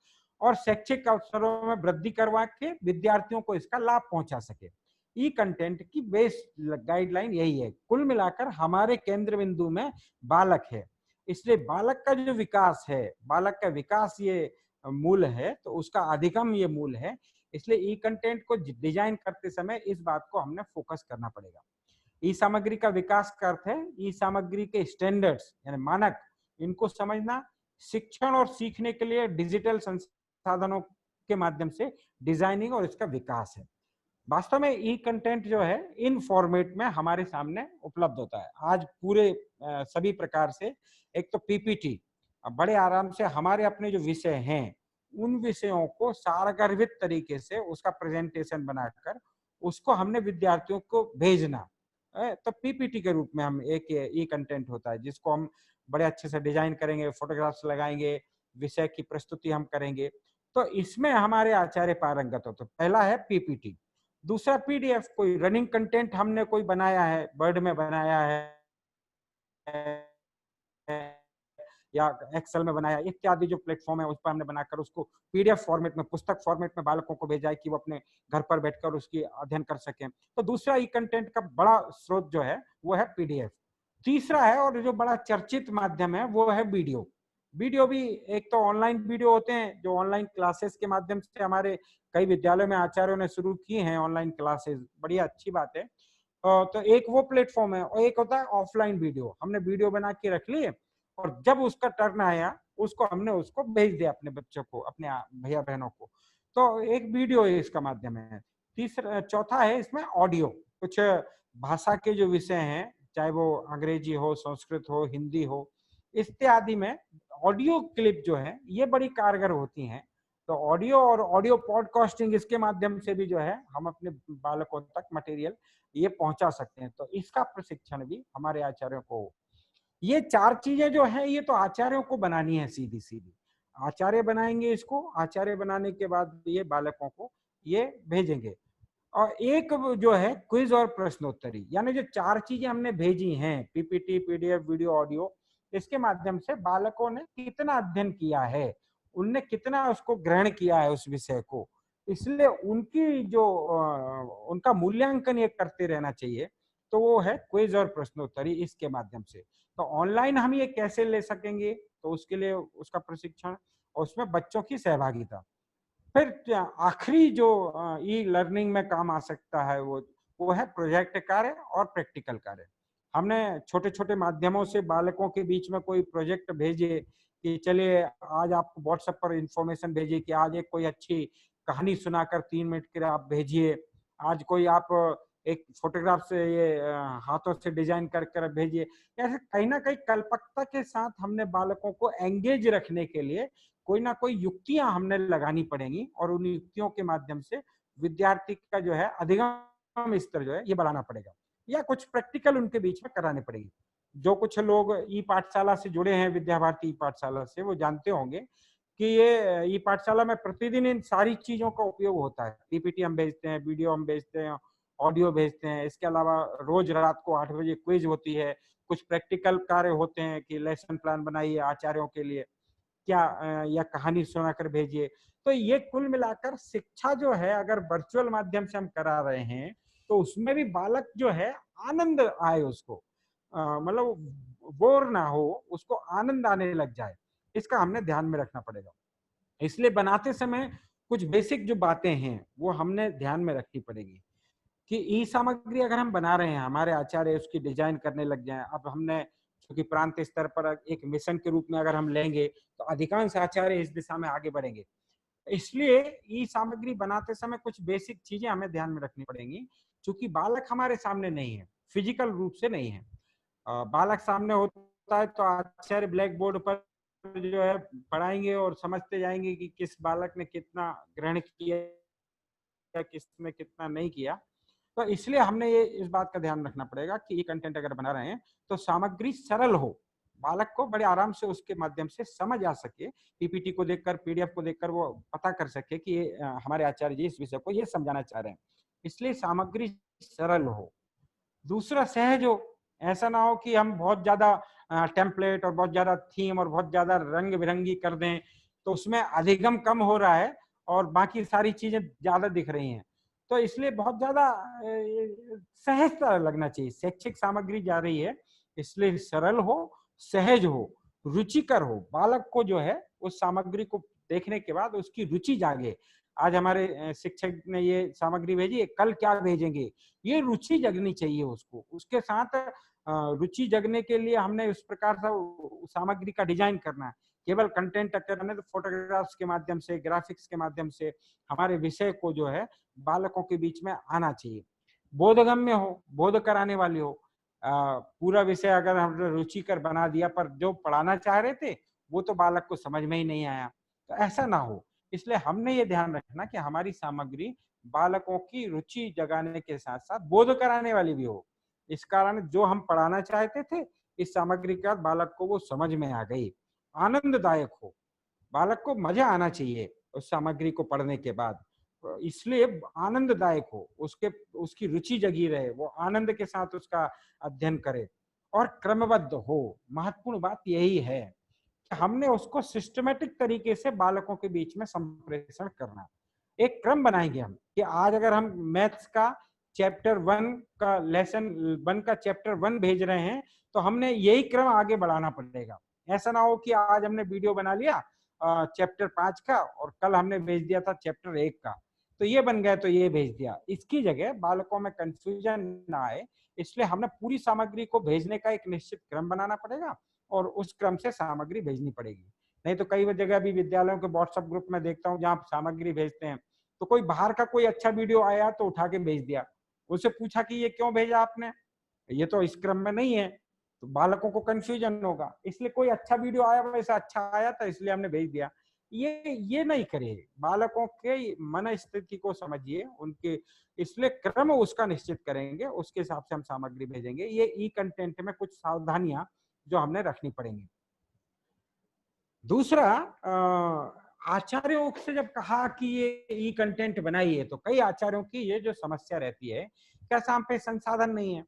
और शैक्षिक अवसरों में वृद्धि करवा के विद्यार्थियों को इसका लाभ पहुंचा सके। ई कंटेंट की बेस गाइडलाइन यही है। कुल मिलाकर हमारे केंद्र बिंदु में बालक है, इसलिए बालक का जो विकास है, बालक का विकास ये मूल है, तो उसका अधिगम ये मूल है। इसलिए ई कंटेंट को डिजाइन करते समय इस बात को हमने फोकस करना पड़ेगा। ई सामग्री का विकास का अर्थ है ई सामग्री के स्टैंडर्ड्स यानी मानक, इनको समझना, शिक्षण और सीखने के लिए डिजिटल संसाधनों के माध्यम से डिजाइनिंग और इसका विकास है। वास्तव में ई कंटेंट जो है इन फॉर्मेट में हमारे सामने उपलब्ध होता है आज पूरे सभी प्रकार से। एक तो पीपीटी, बड़े आराम से हमारे अपने जो विषय हैं उन विषयों को सारगर्भित तरीके से उसका प्रेजेंटेशन बनाकर उसको हमने विद्यार्थियों को भेजना, तो पीपीटी के रूप में हम एक ई कंटेंट होता है जिसको हम बड़े अच्छे से डिजाइन करेंगे, फोटोग्राफ्स लगाएंगे, विषय की प्रस्तुति हम करेंगे, तो इसमें हमारे आचार्य पारंगत हो। तो पहला है पीपीटी। दूसरा पीडीएफ, कोई रनिंग कंटेंट हमने कोई बनाया है, वर्ड में बनाया है या एक्सेल में बनाया, इत्यादि जो प्लेटफॉर्म है उस पर हमने बनाकर उसको पीडीएफ फॉर्मेट में, पुस्तक फॉर्मेट में बालकों को भेजा है कि वो अपने घर पर बैठकर उसकी अध्ययन कर सकें। तो दूसरा ई कंटेंट का बड़ा स्रोत जो है वो है पीडीएफ। तीसरा है और जो बड़ा चर्चित माध्यम है वो है वीडियो। वीडियो भी एक तो ऑनलाइन वीडियो होते हैं जो ऑनलाइन क्लासेस के माध्यम से हमारे कई विद्यालयों में आचार्यों ने शुरू की हैं ऑनलाइन क्लासेस, बढ़िया अच्छी बात है। तो एक वो प्लेटफॉर्म है और एक होता है ऑफलाइन वीडियो। हमने वीडियो बना के रख लिए और जब उसका टर्न आया उसको हमने उसको भेज दिया अपने बच्चों को, अपने भैया बहनों को। तो एक वीडियो इसका माध्यम है। तीसरा चौथा है इसमें ऑडियो। कुछ भाषा के जो विषय हैं, चाहे वो अंग्रेजी हो, संस्कृत हो, हिंदी हो, इत्यादि में ऑडियो क्लिप जो है ये बड़ी कारगर होती हैं। तो ऑडियो और ऑडियो पॉडकास्टिंग इसके माध्यम से भी जो है हम अपने बालकों तक मटेरियल ये पहुंचा सकते हैं। तो इसका प्रशिक्षण भी हमारे आचार्यों को, ये 4 चीजें जो है ये तो आचार्यों को बनानी है, सीधी सीधी आचार्य बनाएंगे इसको। आचार्य बनाने के बाद ये बालकों को ये भेजेंगे। और एक जो है क्विज और प्रश्नोत्तरी, यानी जो 4 चीजें हमने भेजी हैं, पीपीटी, पीडीएफ, वीडियो, ऑडियो, इसके माध्यम से बालकों ने कितना अध्ययन किया है, उनने कितना उसको ग्रहण किया है उस विषय को, इसलिए उनकी जो उनका मूल्यांकन ये करते रहना चाहिए। तो वो है क्विज और प्रश्नोत्तरी इसके माध्यम से। तो ऑनलाइन हम ये कैसे ले सकेंगे, तो उसके लिए उसका प्रशिक्षण और उसमें बच्चों की सहभागिता। फिर आखिरी जो ई लर्निंग में काम आ सकता है वो है प्रोजेक्ट कार्य और प्रैक्टिकल कार्य। हमने छोटे छोटे माध्यमों से बालकों के बीच में कोई प्रोजेक्ट भेजे कि चलिए आज आपको व्हाट्सएप पर इंफॉर्मेशन भेजिए कि आज एक कोई अच्छी कहानी सुनाकर 3 मिनट के लिए आप भेजिए, आज कोई आप एक फोटोग्राफ से ये हाथों से डिजाइन कर कर भेजिए। ऐसे कहीं ना कहीं कल्पकता के साथ हमने बालकों को एंगेज रखने के लिए कोई ना कोई युक्तियां हमने लगानी पड़ेंगी और उन युक्तियों के माध्यम से विद्यार्थी का जो है अधिगम स्तर जो है ये बढ़ाना पड़ेगा, या कुछ प्रैक्टिकल उनके बीच में कराने पड़ेगी। जो कुछ लोग ई पाठशाला से जुड़े हैं, विद्या भारती ई पाठशाला से, वो जानते होंगे कि ये ई पाठशाला में प्रतिदिन इन सारी चीजों का उपयोग होता है। पीपीटी हम भेजते हैं, वीडियो हम भेजते हैं, ऑडियो भेजते हैं। इसके अलावा रोज रात को 8 बजे क्विज होती है, कुछ प्रैक्टिकल कार्य होते हैं कि लेसन प्लान बनाइए आचार्यों के लिए, क्या या कहानी सुनाकर भेजिए। तो ये कुल मिलाकर शिक्षा जो है अगर वर्चुअल माध्यम से हम करा रहे हैं तो उसमें भी बालक जो है आनंद आए, उसको मतलब बोर ना हो, उसको आनंद आने लग जाए, इसका हमने ध्यान में रखना पड़ेगा। इसलिए बनाते समय कुछ बेसिक जो बातें हैं वो हमने ध्यान में रखनी पड़ेगी कि ई सामग्री अगर हम बना रहे हैं, हमारे आचार्य उसकी डिजाइन करने लग जाए। अब हमने क्योंकि प्रांत स्तर पर एक मिशन के रूप में अगर हम लेंगे तो अधिकांश आचार्य इस दिशा में आगे बढ़ेंगे। इसलिए ई सामग्री बनाते समय कुछ बेसिक चीजें हमें ध्यान में रखनी पड़ेंगी। क्योंकि बालक हमारे सामने नहीं है, फिजिकल रूप से नहीं है। बालक सामने होता है तो आचार्य ब्लैक बोर्ड पर जो है पढ़ाएंगे और समझते जाएंगे कि किस बालक ने कितना ग्रहण किया, किसने कितना नहीं किया। तो इसलिए हमने ये इस बात का ध्यान रखना पड़ेगा कि ये कंटेंट अगर बना रहे हैं तो सामग्री सरल हो, बालक को बड़े आराम से उसके माध्यम से समझ आ सके, पीपीटी को देखकर, पीडीएफ को देखकर वो पता कर सके कि हमारे आचार्य जी इस विषय को ये समझाना चाह रहे हैं। इसलिए सामग्री सरल हो। दूसरा सहज हो, ऐसा ना हो कि हम बहुत ज्यादा टेम्पलेट और बहुत ज्यादा थीम और बहुत ज्यादा रंग बिरंगी कर दें तो उसमें अधिगम कम हो रहा है और बाकी सारी चीजें ज्यादा दिख रही हैं। तो इसलिए बहुत ज्यादा सहजता लगना चाहिए। शैक्षिक सामग्री जा रही है इसलिए सरल हो, सहज हो, रुचिकर हो। बालक को जो है उस सामग्री को देखने के बाद उसकी रुचि जागे। आज हमारे शिक्षक ने ये सामग्री भेजी, कल क्या भेजेंगे, ये रुचि जगनी चाहिए उसको। उसके साथ रुचि जगने के लिए हमने उस प्रकार से सामग्री का डिजाइन करना है। केवल कंटेंट करना तो फोटोग्राफ्स के माध्यम से, ग्राफिक्स के माध्यम से हमारे विषय को जो है बालकों के बीच में आना चाहिए। बोधगम्य हो, बोध कराने वाली हो। पूरा विषय अगर हमने रुचिकर बना दिया पर जो पढ़ाना चाह रहे थे वो तो बालक को समझ में ही नहीं आया, तो ऐसा ना हो। इसलिए हमने ये ध्यान रखना कि हमारी सामग्री बालकों की रुचि जगाने के साथ साथ बोध कराने वाली भी हो। इस कारण जो हम पढ़ाना चाहते थे इस सामग्री के बाद बालक को वो समझ में आ गई, आनंददायक हो, बालक को मजा आना चाहिए उस सामग्री को पढ़ने के बाद। इसलिए आनंददायक हो, उसकी रुचि जगी रहे, वो आनंद के साथ उसका अध्ययन करे और क्रमबद्ध हो। महत्वपूर्ण बात यही है हमने उसको सिस्टमेटिक तरीके से बालकों के बीच में संप्रेषण करना। एक क्रम बनाएंगे हम कि आज अगर हम मैथ्स का चैप्टर 1 का लेसन 1 का चैप्टर 1 भेज रहे हैं तो हमने यही क्रम आगे बढ़ाना पड़ेगा। ऐसा ना हो कि आज हमने वीडियो बना लिया चैप्टर 5 का और कल हमने भेज दिया था चैप्टर 1 का, तो ये बन गया तो ये भेज दिया। इसकी जगह बालकों में कंफ्यूजन ना आए इसलिए हमने पूरी सामग्री को भेजने का एक निश्चित क्रम बनाना पड़ेगा और उस क्रम से सामग्री भेजनी पड़ेगी। नहीं तो कई जगह भी विद्यालयों के व्हाट्सएप ग्रुप में देखता हूँ जहाँ सामग्री भेजते हैं तो कोई बाहर का कोई अच्छा वीडियो आया तो उठा के भेज दिया, उससे पूछा कि ये क्यों भेजा आपने, ये तो इस क्रम में नहीं है, तो बालकों को कंफ्यूजन होगा। इसलिए कोई अच्छा वीडियो आया, वैसा अच्छा आया था इसलिए हमने भेज दिया। ये नहीं करे, बालकों के मन स्थिति को समझिए उनके, इसलिए क्रम उसका निश्चित करेंगे, उसके हिसाब से हम सामग्री भेजेंगे। ये ई कंटेंट में कुछ सावधानियां जो हमने रखनी पड़ेंगी। दूसरा, आचार्यों से जब कहा कि ये ई कंटेंट बनाइए तो कई आचार्यों की ये जो समस्या रहती है कैसा हम पे संसाधन नहीं है,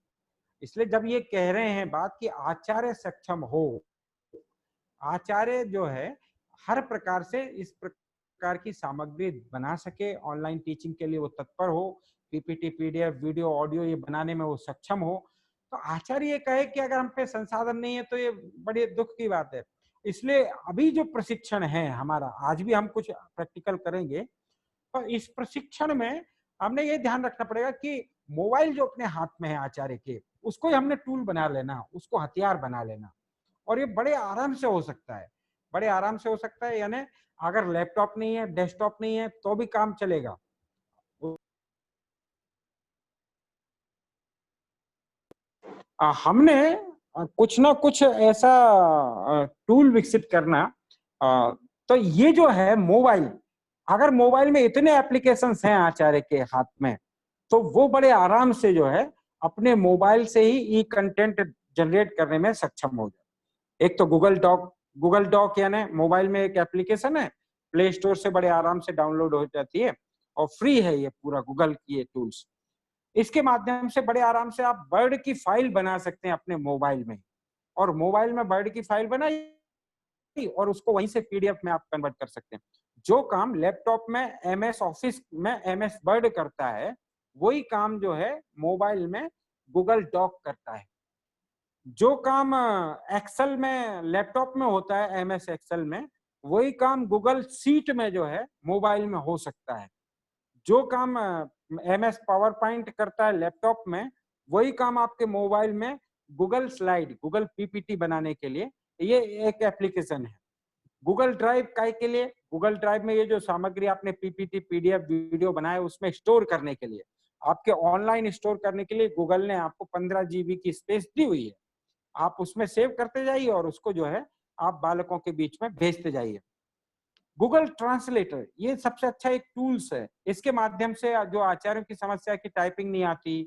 इसलिए जब ये कह रहे हैं बात कि आचार्य सक्षम हो, आचार्य जो है हर प्रकार से इस प्रकार की सामग्री बना सके, ऑनलाइन टीचिंग के लिए वो तत्पर हो, पीपीटी पीडीएफ वीडियो ऑडियो ये बनाने में वो सक्षम हो। तो आचार्य ये कहे कि अगर हम पे संसाधन नहीं है तो ये बड़ी दुख की बात है। इसलिए अभी जो प्रशिक्षण है हमारा, आज भी हम कुछ प्रैक्टिकल करेंगे, तो इस प्रशिक्षण में हमने ये ध्यान रखना पड़ेगा कि मोबाइल जो अपने हाथ में है आचार्य के, उसको ही हमने टूल बना लेना, उसको हथियार बना लेना। और ये बड़े आराम से हो सकता है, बड़े आराम से हो सकता है। यानी अगर लैपटॉप नहीं है, डेस्कटॉप नहीं है तो भी काम चलेगा। हमने कुछ ना कुछ ऐसा टूल विकसित करना। तो ये जो है मोबाइल, अगर मोबाइल में इतने एप्लीकेशंस हैं आचार्य के हाथ में तो वो बड़े आराम से जो है अपने मोबाइल से ही ई कंटेंट जनरेट करने में सक्षम हो जाए। एक तो गूगल डॉक यानी मोबाइल में एक एप्लीकेशन है, प्ले स्टोर से बड़े आराम से डाउनलोड हो जाती है और फ्री है ये पूरा गूगल की ये टूल्स। इसके माध्यम से बड़े आराम से आप वर्ड की फाइल बना सकते हैं अपने मोबाइल में, और मोबाइल में वर्ड की फाइल बनाई और उसको वहीं से पीडीएफ में आप कन्वर्ट कर सकते हैं। जो काम लैपटॉप में एमएस ऑफिस में एमएस वर्ड करता है वही काम जो है मोबाइल में गूगल डॉक करता है। जो काम एक्सेल में लैपटॉप में होता है एमएस एक्सेल में, वही काम गूगल शीट में जो है मोबाइल में हो सकता है। जो काम एमएस पावर पॉइंट करता है लैपटॉप में, वही काम आपके मोबाइल में गूगल स्लाइड, गूगल पीपीटी बनाने के लिए ये एक एप्लीकेशन है। गूगल ड्राइव काय के लिए, गूगल ड्राइव में ये जो सामग्री आपने पीपीटी पीडीएफ वीडियो बनाया उसमें स्टोर करने के लिए, आपके ऑनलाइन स्टोर करने के लिए गूगल ने आपको 15 GB की स्पेस दी हुई है। आप उसमें सेव करते जाइए और उसको जो है आप बालकों के बीच में भेजते जाइए। गूगल ट्रांसलेटर ये सबसे अच्छा एक टूल्स है। इसके माध्यम से जो आचार्यों की समस्या की टाइपिंग नहीं आती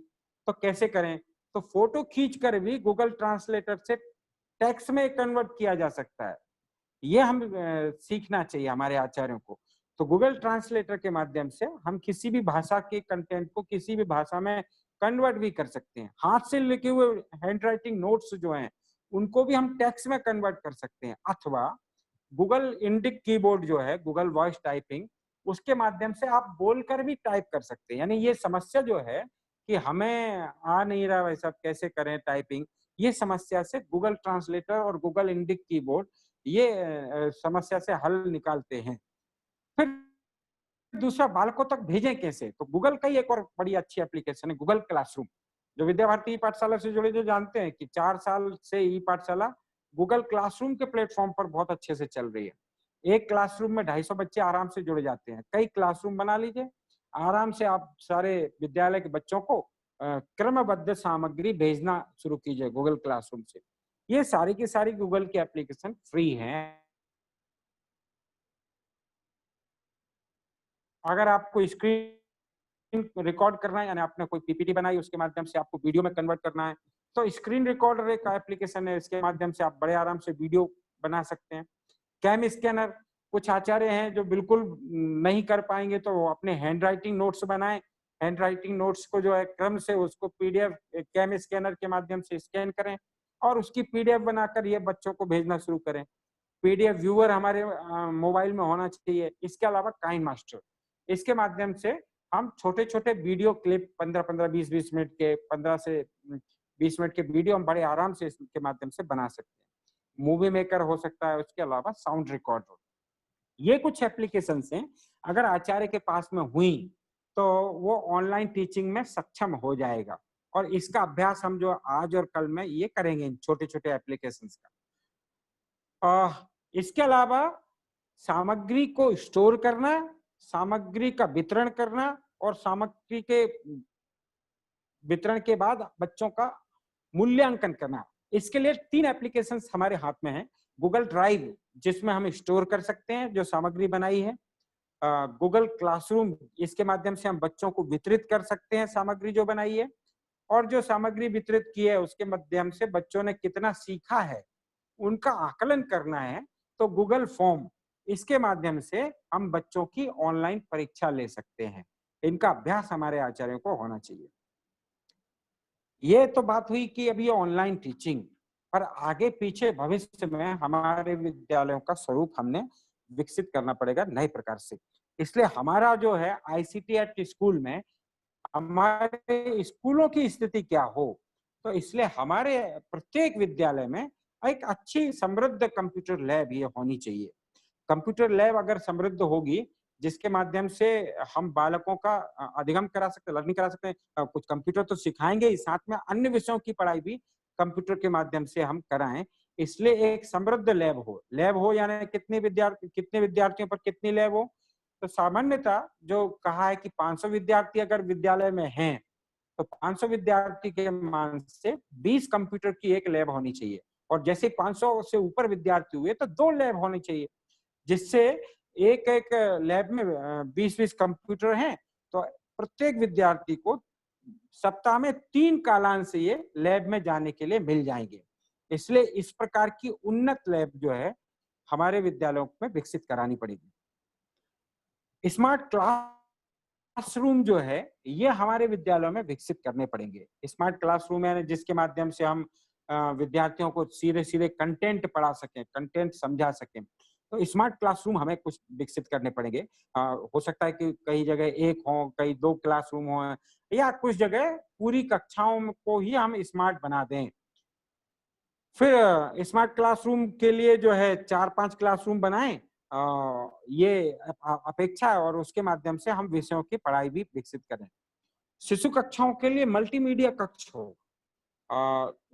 तो कैसे करें, तो फोटो खींच कर भी गूगल ट्रांसलेटर से टेक्स्ट में कन्वर्ट किया जा सकता है। ये हम सीखना चाहिए हमारे आचार्यों को। तो गूगल ट्रांसलेटर के माध्यम से हम किसी भी भाषा के कंटेंट को किसी भी भाषा में कन्वर्ट भी कर सकते हैं। हाथ से लिखे हुए हैंड राइटिंग नोट्स जो हैं उनको भी हम टेक्स्ट में कन्वर्ट कर सकते हैं, अथवा गूगल इंडिक कीबोर्ड जो है गूगल वॉइस टाइपिंग, उसके माध्यम से आप बोलकर भी टाइप कर सकते हैं। यानी ये समस्या जो है कि हमें आ नहीं रहा वैसा कैसे करें टाइपिंग, ये समस्या से गूगल ट्रांसलेटर और गूगल इंडिक कीबोर्ड ये समस्या से हल निकालते हैं। फिर दूसरा, बालकों तक भेजें कैसे, तो गूगल का ही एक और बड़ी अच्छी एप्लीकेशन है गूगल क्लासरूम। जो विद्या भारती ई पाठशाला से जुड़े जो जानते हैं कि 4 साल से ई पाठशाला गूगल क्लासरूम के प्लेटफॉर्म पर बहुत अच्छे से चल रही है। एक क्लासरूम में 250 बच्चे आराम से जुड़ जाते हैं। कई क्लासरूम बना लीजिए, आराम से आप सारे विद्यालय के बच्चों को क्रमबद्ध सामग्री भेजना शुरू कीजिए गूगल क्लासरूम से। ये सारी की सारी गूगल की एप्लीकेशन फ्री हैं। अगर आपको स्क्रीन रिकॉर्ड करना है, यानी आपने कोई पीपीटी बनाई उसके माध्यम से आपको वीडियो में कन्वर्ट करना है, तो स्क्रीन रिकॉर्डर एक एप्लीकेशन है, इसके माध्यम से आप बड़े आराम से वीडियो बना सकते हैं। कैम स्कैनर, कुछ आचार्य हैं जो बिल्कुल नहीं कर पाएंगे तो वो अपने हैंड राइटिंग नोट्स बनाएं, हैंड राइटिंग नोट्स को जो है क्रम से उसको पीडीएफ कैम स्कैनर के माध्यम से स्कैन करें और उसकी पीडीएफ बनाकर ये बच्चों को भेजना शुरू करें। पीडीएफ व्यूअर हमारे मोबाइल में होना चाहिए। इसके अलावा काइन मास्टर, इसके माध्यम से हम छोटे छोटे वीडियो क्लिप 15-15, 20-20 मिनट के, 15 से 20 मिनट के वीडियो हम बड़े आराम से इसके माध्यम से बना सकते हैं। मूवी मेकर हो सकता है, उसके अलावा साउंड रिकॉर्डर, ये कुछ एप्लीकेशंस हैं। अगर आचार्य के पास में हुई तो वो ऑनलाइन टीचिंग में सक्षम हो जाएगा, और इसका अभ्यास हम जो आज और कल में ये करेंगे इन छोटे छोटे एप्लीकेशंस का। इसके अलावा सामग्री को स्टोर करना, सामग्री का वितरण करना, और सामग्री के वितरण के बाद बच्चों का मूल्यांकन करना। इसके लिए 3 एप्लीकेशंस हमारे हाथ में हैं। गूगल ड्राइव, जिसमें हम स्टोर कर सकते हैं जो सामग्री बनाई है। गूगल क्लासरूम, इसके माध्यम से हम बच्चों को वितरित कर सकते हैं सामग्री जो बनाई है, और जो सामग्री वितरित की है उसके माध्यम से बच्चों ने कितना सीखा है उनका आकलन करना है। तो गूगल फॉर्म, इसके माध्यम से हम बच्चों की ऑनलाइन परीक्षा ले सकते हैं। इनका अभ्यास हमारे आचार्यों को होना चाहिए। ये तो बात हुई कि अभी ऑनलाइन टीचिंग, पर आगे पीछे भविष्य में हमारे विद्यालयों का स्वरूप हमने विकसित करना पड़ेगा नए प्रकार से। इसलिए हमारा जो है आईसीटी एट स्कूल में हमारे स्कूलों की स्थिति क्या हो, तो इसलिए हमारे प्रत्येक विद्यालय में एक अच्छी समृद्ध कंप्यूटर लैब ये होनी चाहिए। कंप्यूटर लैब अगर समृद्ध होगी, जिसके माध्यम से हम बालकों का अधिगम करा सकते, लर्निंग करा सकते हैं। कुछ कंप्यूटर तो सिखाएंगे ही, साथ में अन्य विषयों की पढ़ाई भी कंप्यूटर के माध्यम से हम कराएं। इसलिए एक समृद्ध लैब हो यानी कितने विद्यार्थियों पर कितनी लैब हो। तो सामान्यतः जो कहा है कि 500 विद्यार्थी अगर विद्यालय में हैं, तो 500 विद्यार्थी के मान से 20 कंप्यूटर की एक लैब होनी चाहिए, और जैसे 500 से ऊपर विद्यार्थी हुए तो 2 लैब होनी चाहिए, जिससे एक एक लैब में 20-20 कंप्यूटर हैं, तो प्रत्येक विद्यार्थी को सप्ताह में 3 कालांश ये लैब में जाने के लिए मिल जाएंगे। इसलिए इस प्रकार की उन्नत लैब जो है हमारे विद्यालयों में विकसित करानी पड़ेगी। स्मार्ट क्लासरूम जो है ये हमारे विद्यालयों में विकसित करने पड़ेंगे। स्मार्ट क्लासरूम है जिसके माध्यम से हम विद्यार्थियों को सीधे सीधे कंटेंट पढ़ा सकें, कंटेंट समझा सकें। तो स्मार्ट क्लासरूम हमें कुछ विकसित करने पड़ेंगे। हो सकता है कि कई जगह 1 हो, कई 2 क्लासरूम हो, या कुछ जगह पूरी कक्षाओं को ही हम स्मार्ट बना दें। फिर स्मार्ट क्लासरूम के लिए जो है 4-5 क्लासरूम बनाएं, ये अपेक्षा है, और उसके माध्यम से हम विषयों की पढ़ाई भी विकसित करें। शिशु कक्षाओं के लिए मल्टीमीडिया कक्ष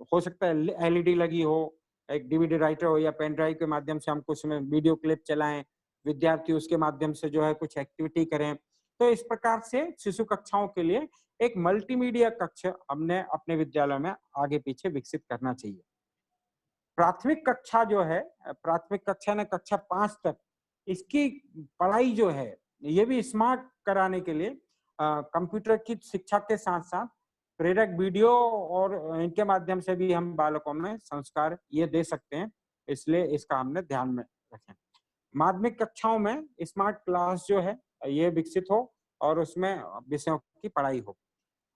हो सकता है एलईडी लगी हो, एक डीवीडी राइटर हो, या पेन ड्राइव के माध्यम से हम कुछ में वीडियो क्लिप चलाएं, विद्यार्थी उसके माध्यम से जो है कुछ एक्टिविटी करें। तो इस प्रकार से शिशु कक्षाओं के लिए एक मल्टीमीडिया कक्ष हमने अपने विद्यालय में आगे पीछे विकसित करना चाहिए। प्राथमिक कक्षा जो है, प्राथमिक कक्षा ने कक्षा 5 तक, इसकी पढ़ाई जो है ये भी स्मार्ट कराने के लिए कंप्यूटर की शिक्षा के साथ साथ प्रेरक वीडियो और इनके माध्यम से भी हम बालकों में संस्कार ये दे सकते हैं। इसलिए इसका हमने ध्यान में रखें। माध्यमिक कक्षाओं में स्मार्ट क्लास जो है ये विकसित हो और उसमें विषयों की पढ़ाई हो।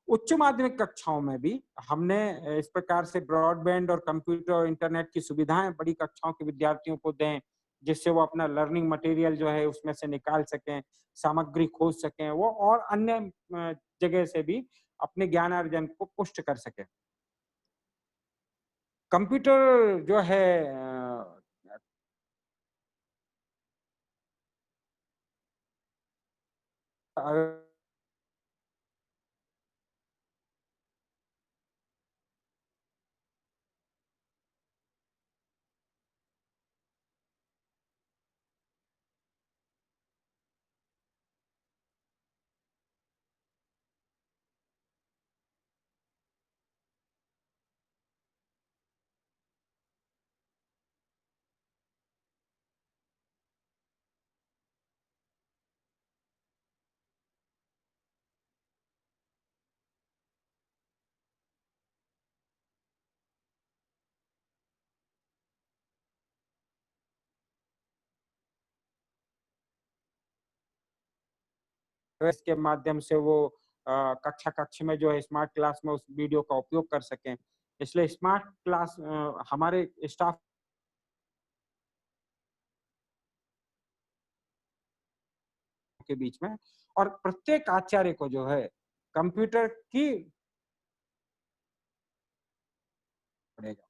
उच्च माध्यमिक कक्षाओं में भी हमने इस प्रकार से ब्रॉडबैंड और कंप्यूटर और इंटरनेट की सुविधाएं बड़ी कक्षाओं के विद्यार्थियों को दें, जिससे वो अपना लर्निंग मटेरियल जो है उसमें से निकाल सकें, सामग्री खोज सकें, वो और अन्य जगह से भी अपने ज्ञानार्जन को पुष्ट कर सकें। कंप्यूटर जो है इसके माध्यम से वो कक्षा कक्ष में जो है स्मार्ट क्लास में उस वीडियो का उपयोग कर सकें। इसलिए स्मार्ट क्लास हमारे स्टाफ के बीच में, और प्रत्येक आचार्य को जो है कंप्यूटर की पड़ेगा।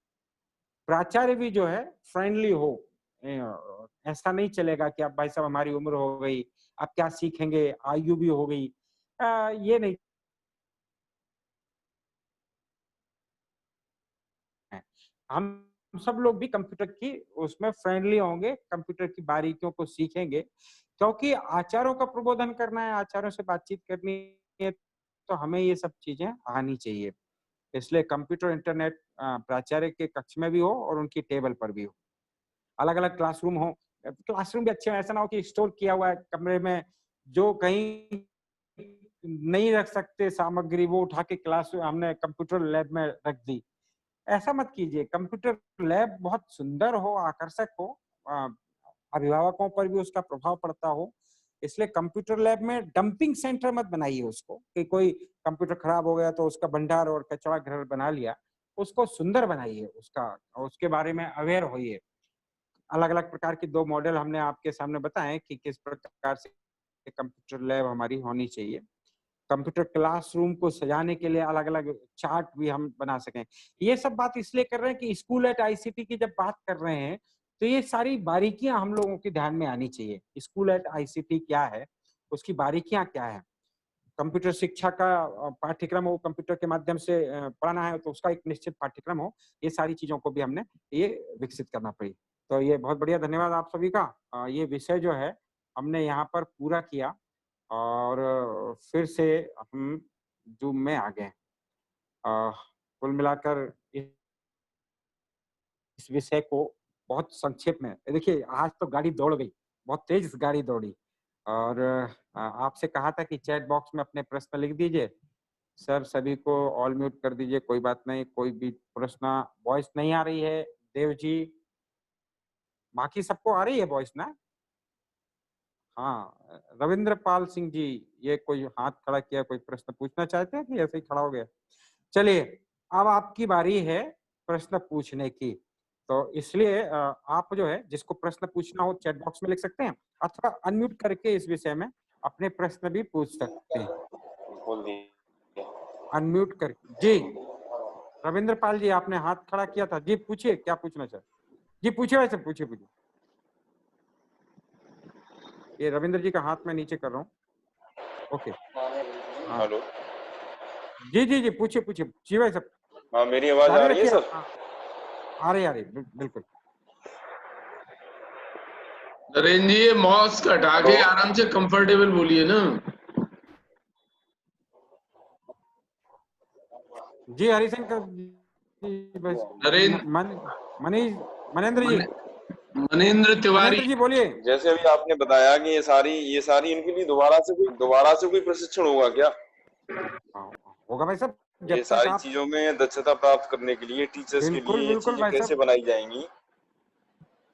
प्राचार्य भी जो है फ्रेंडली हो, ऐसा नहीं चलेगा कि अब भाई साहब हमारी उम्र हो गई, अब क्या सीखेंगे, आयु भी हो गई, ये नहीं है। हम सब लोग भी कंप्यूटर की उसमें फ्रेंडली होंगे, कंप्यूटर की बारीकियों को सीखेंगे, क्योंकि आचार्यों का प्रबोधन करना है, आचार्यों से बातचीत करनी है, तो हमें ये सब चीजें आनी चाहिए। इसलिए कंप्यूटर इंटरनेट प्राचार्य के कक्ष में भी हो और उनकी टेबल पर भी हो, अलग अलग क्लासरूम हो। क्लासरूम भी अच्छे हो, ऐसा ना हो कि स्टोर किया हुआ है कमरे में, जो कहीं नहीं रख सकते सामग्री, वो उठा के क्लास हमने कंप्यूटर लैब में रख दी। ऐसा मत कीजिए। कंप्यूटर लैब बहुत सुंदर हो, आकर्षक हो, अभिभावकों पर भी उसका प्रभाव पड़ता हो। इसलिए कंप्यूटर लैब में डंपिंग सेंटर मत बनाइए उसको, कि कोई कंप्यूटर खराब हो गया तो उसका भंडार और कचरा घर बना लिया। उसको सुंदर बनाइए, उसके बारे में अवेयर होइए। अलग अलग प्रकार की 2 मॉडल हमने आपके सामने बताए कि किस प्रकार से कंप्यूटर लैब हमारी होनी चाहिए। कंप्यूटर क्लासरूम को सजाने के लिए अलग अलग चार्ट भी हम बना सकें। ये सब बात इसलिए कर रहे हैं कि स्कूल एट आईसीटी की जब बात कर रहे हैं, तो ये सारी बारीकियां हम लोगों के ध्यान में आनी चाहिए। स्कूल एट आईसीटी क्या है, उसकी बारीकियां क्या है। कंप्यूटर शिक्षा का पाठ्यक्रम हो, कंप्यूटर के माध्यम से पढ़ाना है तो उसका एक निश्चित पाठ्यक्रम हो। ये सारी चीजों को भी हमने ये विकसित करना पड़ी। तो ये बहुत बढ़िया, धन्यवाद आप सभी का। ये विषय जो है हमने यहाँ पर पूरा किया, और फिर से हम जूम में आ गए। कुल मिलाकर इस विषय को बहुत संक्षेप में देखिए, आज तो गाड़ी दौड़ गई, बहुत तेज गाड़ी दौड़ी, और आपसे कहा था कि चैट बॉक्स में अपने प्रश्न लिख दीजिए। सर सभी को ऑल म्यूट कर दीजिए, कोई बात नहीं, कोई भी प्रश्न, वॉइस नहीं आ रही है देव जी, बाकी सबको आ रही है वॉइस ना? हाँ, रविंद्र पाल सिंह जी, ये कोई हाथ खड़ा किया, कोई प्रश्न पूछना चाहते हैं कि ऐसे ही खड़ा हो गया? चलिए, अब आपकी बारी है प्रश्न पूछने की। तो इसलिए आप जो है जिसको प्रश्न पूछना हो चैट बॉक्स में लिख सकते हैं, अथवा अनम्यूट करके इस विषय में अपने प्रश्न भी पूछ सकते हैं। अनम्यूट करके जी। रविंद्र पाल जी, आपने हाथ खड़ा किया था जी, पूछिए क्या पूछना चाहते जी, पूछिए वैसे, पूछिए। ये रविंद्र जी का हाथ मैं नीचे कर रहा हूँ। ओके, हेलो जी जी जी, पूछिए जी भाई साहब। हाँ, मेरी आवाज आ रही है सर? आ रही बिल्कुल। नरेंद्र जी, ये माउस का हटा के आराम से कंफर्टेबल बोलिए ना। जी हरिशंकर मनेंद्र जी, मनेंद्र तिवारी जी बोलिए। जैसे अभी आपने बताया कि ये सारी इनके लिए दोबारा से कोई प्रशिक्षण होगा क्या? होगा भाई साहब, ये जब तक सारी आप चीजों में दक्षता प्राप्त करने के लिए टीचर्स के लिए ये चीजें कैसे बनाई जाएंगी?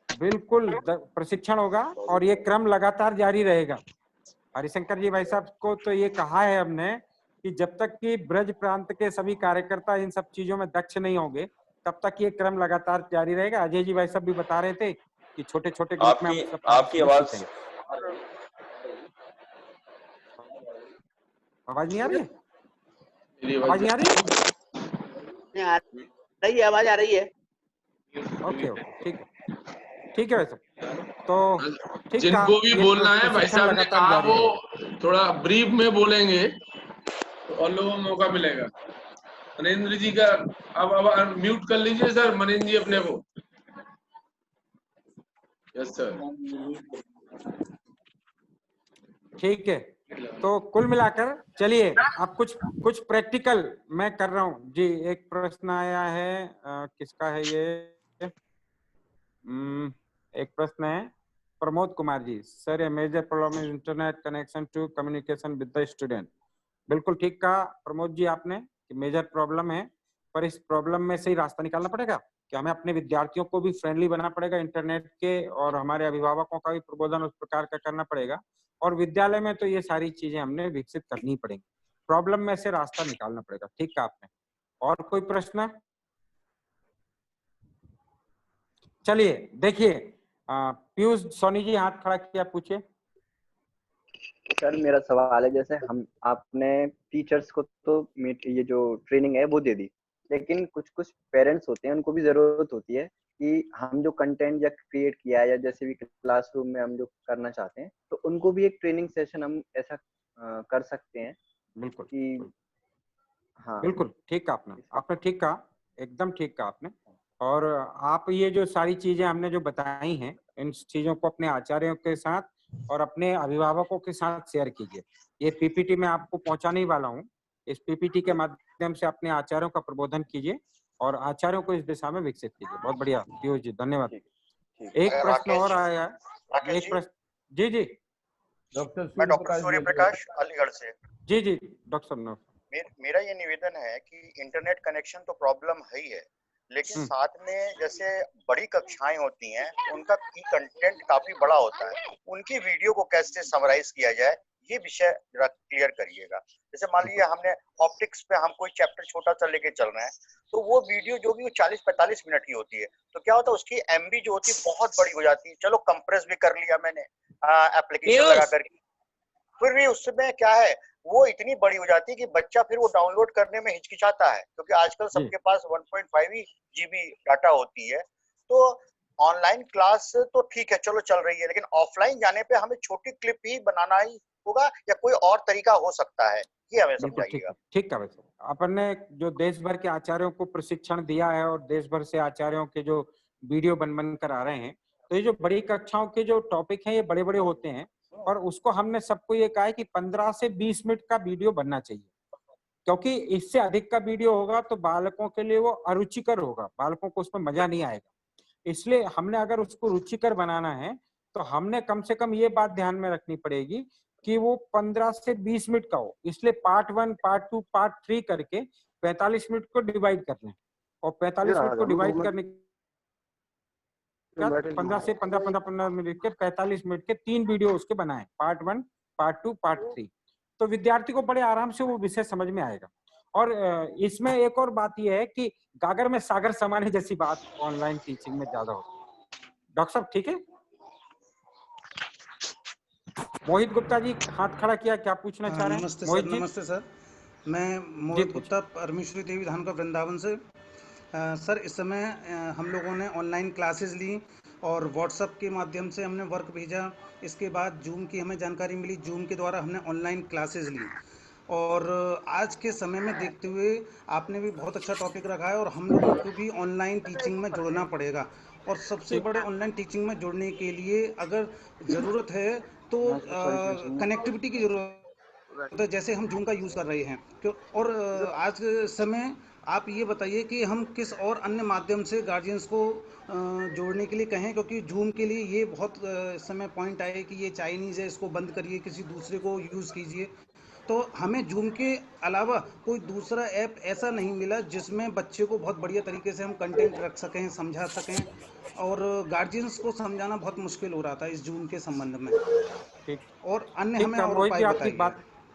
बिल्कुल प्रशिक्षण होगा, और ये क्रम लगातार जारी रहेगा। हरिशंकर जी भाई साहब को तो ये कहा है हमने कि जब तक कि ब्रज प्रांत के सभी कार्यकर्ता इन सब चीजों में दक्ष नहीं होंगे, तब तक ये क्रम लगातार जारी रहेगा। अजय जी भाई साहब भी बता रहे थे कि छोटे छोटे ग्रुप में हम सब आपकी आवाज सीखेंगे। आवाज नहीं आ रही है? आवाज नहीं आ रही है? आवाज आ रही है। ओके, ठीक है भाई साहब। तो ठीक, जिनको भी बोलना है भाई साहब ने कहा वो थोड़ा ब्रीफ में बोलेंगे तो और लोगों को मौका मिलेगा। मनेंद्र जी का अब म्यूट कर लीजिए सर, मनेंद्र जी अपने को। यस सर, ठीक है। तो कुल मिलाकर चलिए, अब कुछ प्रैक्टिकल मैं कर रहा हूँ जी। एक प्रश्न आया है, किसका है ये? एक प्रश्न है Pramod Kumar ji. Sir, a major problem is internet connection to communication with the student. बिल्कुल ठीक कहा प्रमोद जी आपने कि मेजर प्रॉब्लम है, पर इस प्रॉब्लम में से ही रास्ता निकालना पड़ेगा कि हमें अपने विद्यार्थियों को भी फ्रेंडली बनाना पड़ेगा इंटरनेट के, और हमारे अभिभावकों का भी प्रबोधन उस प्रकार का करना पड़ेगा, और विद्यालय में तो ये सारी चीजें हमने विकसित करनी पड़ेगी। प्रॉब्लम में से रास्ता निकालना पड़ेगा। ठीक कहा आपने। और कोई प्रश्न? चलिए देखिए, पीयूष सोनी जी हाथ खड़ा किया, पूछिए। सर मेरा सवाल है, जैसे हम आपने टीचर्स को तो ये जो ट्रेनिंग है वो दे दी, लेकिन कुछ कुछ पेरेंट्स होते हैं, उनको भी जरूरत होती है कि हम जो कंटेंट या क्रिएट किया है या जैसे भी क्लासरूम में हम जो करना चाहते हैं, तो उनको भी एक ट्रेनिंग सेशन हम ऐसा कर सकते हैं बिल्कुल कि हाँ बिल्कुल ठीक कहा आपने ठीक कहा, एकदम ठीक कहा आपने। और आप ये जो सारी चीजें हमने जो बताई हैं, इन चीजों को अपने आचार्यों के साथ और अपने अभिभावकों के साथ शेयर कीजिए। ये पीपीटी मैं आपको पहुंचाने ही वाला हूँ। इस पीपीटी के माध्यम से अपने आचार्यों का प्रबोधन कीजिए और आचार्यों को इस दिशा में विकसित कीजिए। बहुत बढ़िया पीयूष जी, धन्यवाद। एक प्रश्न और आया है, एक प्रश्न। जी जी मैं डॉक्टर सूर्य प्रकाश अलीगढ़ से। जी जी डॉक्टर साहब, मेरा ये निवेदन है कि इंटरनेट कनेक्शन तो प्रॉब्लम है ही है, लेकिन साथ में जैसे बड़ी कक्षाएं होती हैं, उनका कंटेंट काफी बड़ा होता है, उनकी वीडियो को कैसे समराइज किया जाए, ये विषय जरा क्लियर करिएगा। जैसे मान लीजिए हमने ऑप्टिक्स पे हम कोई चैप्टर छोटा सा लेके चल रहे हैं, तो वो वीडियो जो भी 40-45 मिनट की होती है, तो क्या होता है उसकी एमबी जो होती है बहुत बड़ी हो जाती है। चलो कंप्रेस भी कर लिया मैंने एप्लीकेशन लगा करके, फिर भी उसमें क्या है वो इतनी बड़ी हो जाती है कि बच्चा फिर वो डाउनलोड करने में हिचकिचाता है, क्योंकि आजकल सबके पास 1.5 GB डाटा होती है। तो ऑनलाइन क्लास तो ठीक है, चलो चल रही है, लेकिन ऑफलाइन जाने पे हमें छोटी क्लिप ही बनाना ही होगा या कोई और तरीका हो सकता है, ये हमें समझाइएगा। ठीक है वैसे अपन ने जो देश भर के आचार्यों को प्रशिक्षण दिया है और देश भर से आचार्यों के जो वीडियो बन कर आ रहे हैं, तो ये जो बड़ी कक्षाओं के जो टॉपिक हैं ये बड़े बड़े होते हैं, और उसको हमने सबको ये कहा है कि 15 से 20 मिनट का वीडियो बनना चाहिए, क्योंकि इससे अधिक का वीडियो होगा तो बालकों के लिए वो अरुचिकर होगा, बालकों को उसमें मजा नहीं आएगा। इसलिए हमने अगर उसको रुचिकर बनाना है तो हमने कम से कम ये बात ध्यान में रखनी पड़ेगी कि वो 15 से 20 मिनट का हो। इसलिए पार्ट 1, पार्ट 2, पार्ट 3 करके 45 मिनट को डिवाइड कर लें, और 45 मिनट को डिवाइड करने 15 से 15 मिनट के 45 मिनट के 3 वीडियो उसके बनाएं, पार्ट 1, पार्ट 2, पार्ट 3। तो विद्यार्थी को बड़े आराम से वो विषय समझ में आएगा। और इसमें एक और बात यह है कि गागर में सागर समाने जैसी बात ऑनलाइन टीचिंग में ज्यादा होती है। डॉक्टर साहब ठीक है? मोहित गुप्ता जी हाथ खड़ा किया, क्या पूछना चाह रहे हैं? नमस्ते सर। नमस्ते सर, मैं मोहित गुप्ता परमेश्वरी देवी धाम का वृंदावन से। सर इस समय हम लोगों ने ऑनलाइन क्लासेस ली और व्हाट्सएप के माध्यम से हमने वर्क भेजा। इसके बाद जूम की हमें जानकारी मिली, जूम के द्वारा हमने ऑनलाइन क्लासेस ली। और आज के समय में देखते हुए आपने भी बहुत अच्छा टॉपिक रखा है और हम लोगों को भी ऑनलाइन टीचिंग में जुड़ना पड़ेगा। और सबसे बड़े ऑनलाइन टीचिंग में जुड़ने के लिए अगर ज़रूरत है तो कनेक्टिविटी की ज़रूरत है, जैसे हम जूम का यूज़ कर रहे हैं। और आज के समय आप ये बताइए कि हम किस और अन्य माध्यम से गार्जियंस को जोड़ने के लिए कहें, क्योंकि जूम के लिए ये बहुत समय पॉइंट आए कि ये चाइनीज़ है, इसको बंद करिए, किसी दूसरे को यूज़ कीजिए। तो हमें जूम के अलावा कोई दूसरा ऐप ऐसा नहीं मिला जिसमें बच्चे को बहुत बढ़िया तरीके से हम कंटेंट रख सकें, समझा सकें, और गार्जियंस को समझाना बहुत मुश्किल हो रहा था इस जूम के संबंध में। और अन्य हमें और उपाय बताइए।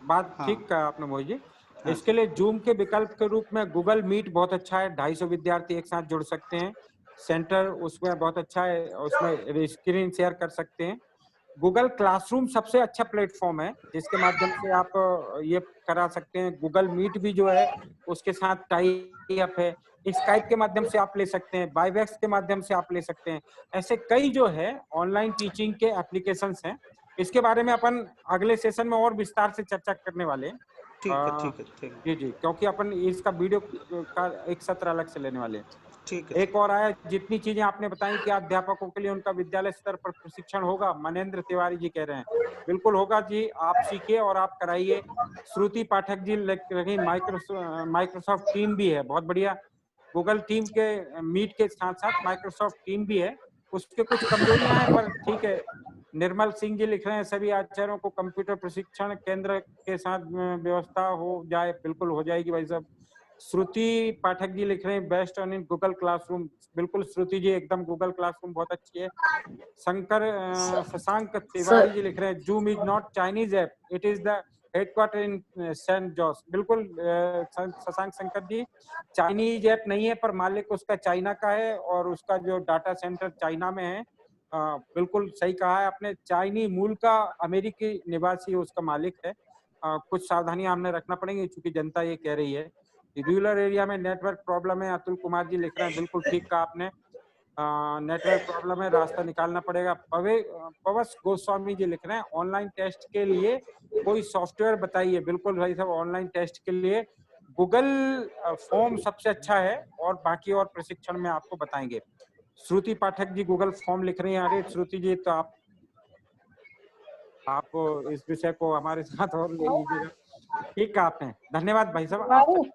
बात ठीक कहा आपने मोहित जी। इसके लिए जूम के विकल्प के रूप में गूगल मीट बहुत अच्छा है, 250 विद्यार्थी एक साथ जुड़ सकते हैं। सेंटर उसमें बहुत अच्छा है, उसमें स्क्रीन शेयर कर सकते हैं। गूगल क्लासरूम सबसे अच्छा प्लेटफॉर्म है जिसके माध्यम से आप ये करा सकते हैं। गूगल मीट भी जो है उसके साथ टाई अप है, स्काइप के माध्यम से आप ले सकते हैं, वाइबएक्स के माध्यम से आप ले सकते हैं। ऐसे कई जो है ऑनलाइन टीचिंग के एप्लीकेशंस हैं। इसके बारे में अपन अगले सेशन में और विस्तार से चर्चा करने वाले हैं। ठीक है। जी जी, क्योंकि अपन इसका वीडियो का एक सत्र अलग से लेने वाले हैं। ठीक है। एक और आया, जितनी चीजें आपने बताई कि अध्यापकों के लिए उनका विद्यालय स्तर पर प्रशिक्षण होगा, मनेंद्र तिवारी जी कह रहे हैं। बिल्कुल होगा जी, आप सीखिए और आप कराइए। श्रुति पाठक जी लगी माइक्रोसॉफ्ट टीम भी है, बहुत बढ़िया। गूगल टीम के मीट के साथ साथ माइक्रोसॉफ्ट टीम भी है, उसके कुछ कमजोरियां हैं पर ठीक है। निर्मल सिंह जी लिख रहे हैं, सभी आचार्यों को कंप्यूटर प्रशिक्षण केंद्र के साथ व्यवस्था हो जाए। बिल्कुल हो जाएगी भाई साहब। श्रुति पाठक जी लिख रहे हैं, best on in Google classroom. बिल्कुल श्रुति जी, एकदम गूगल क्लासरूम बहुत अच्छी है। शशांक तिवारी जी लिख रहे हैं, Zoom is not Chinese app, it is the headquarter in San Jose. बिल्कुल शशांक शंकर जी, चाइनीज ऐप नहीं है पर मालिक उसका चाइना का है और उसका जो डाटा सेंटर चाइना में है। बिल्कुल सही कहा है आपने। चाइनी मूल का अमेरिकी निवासी उसका मालिक है। कुछ सावधानियां हमने रखना पड़ेंगी चूंकि जनता ये कह रही है। रूरल एरिया में नेटवर्क प्रॉब्लम है, अतुल कुमार जी लिख रहे हैं, बिल्कुल ठीक कहा आपने। नेटवर्क प्रॉब्लम है, रास्ता निकालना पड़ेगा। पवस गोस्वामी जी लिख रहे हैं ऑनलाइन टेस्ट के लिए कोई सॉफ्टवेयर बताइए। बिल्कुल भाई साहब, ऑनलाइन टेस्ट के लिए गूगल फॉर्म सबसे अच्छा है और बाकी और प्रशिक्षण में आपको बताएंगे। श्रुति पाठक जी गूगल फॉर्म लिख रही हैं। अरे श्रुति जी, तो आप इस विषय को हमारे साथ और ले लीजिएगा। ठीक कहा आपने, धन्यवाद भाई साहब,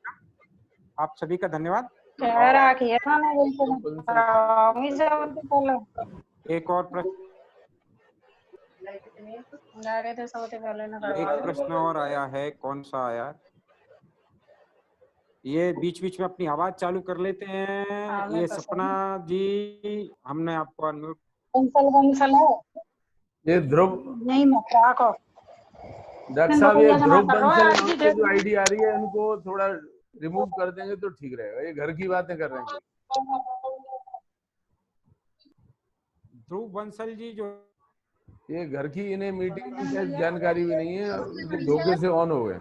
आप सभी का धन्यवाद। एक और प्रश्न, एक प्रश्न और आया है। कौन सा आया? ये बीच बीच में अपनी आवाज चालू कर लेते हैं। ये सपना जी, हमने आपको अनम्यूट। ये ध्रुव नहीं, मैं क्या को डॉक्टर साहब, ये ध्रुव बंसल की जो आईडी आ रही है उनको थोड़ा रिमूव कर देंगे तो ठीक रहेगा। ये घर की बातें कर रहे हैं। ध्रुव बंसल जी जो ये घर की, इन्हें मीटिंग की जानकारी भी नहीं है, धोखे से ऑन हो गए।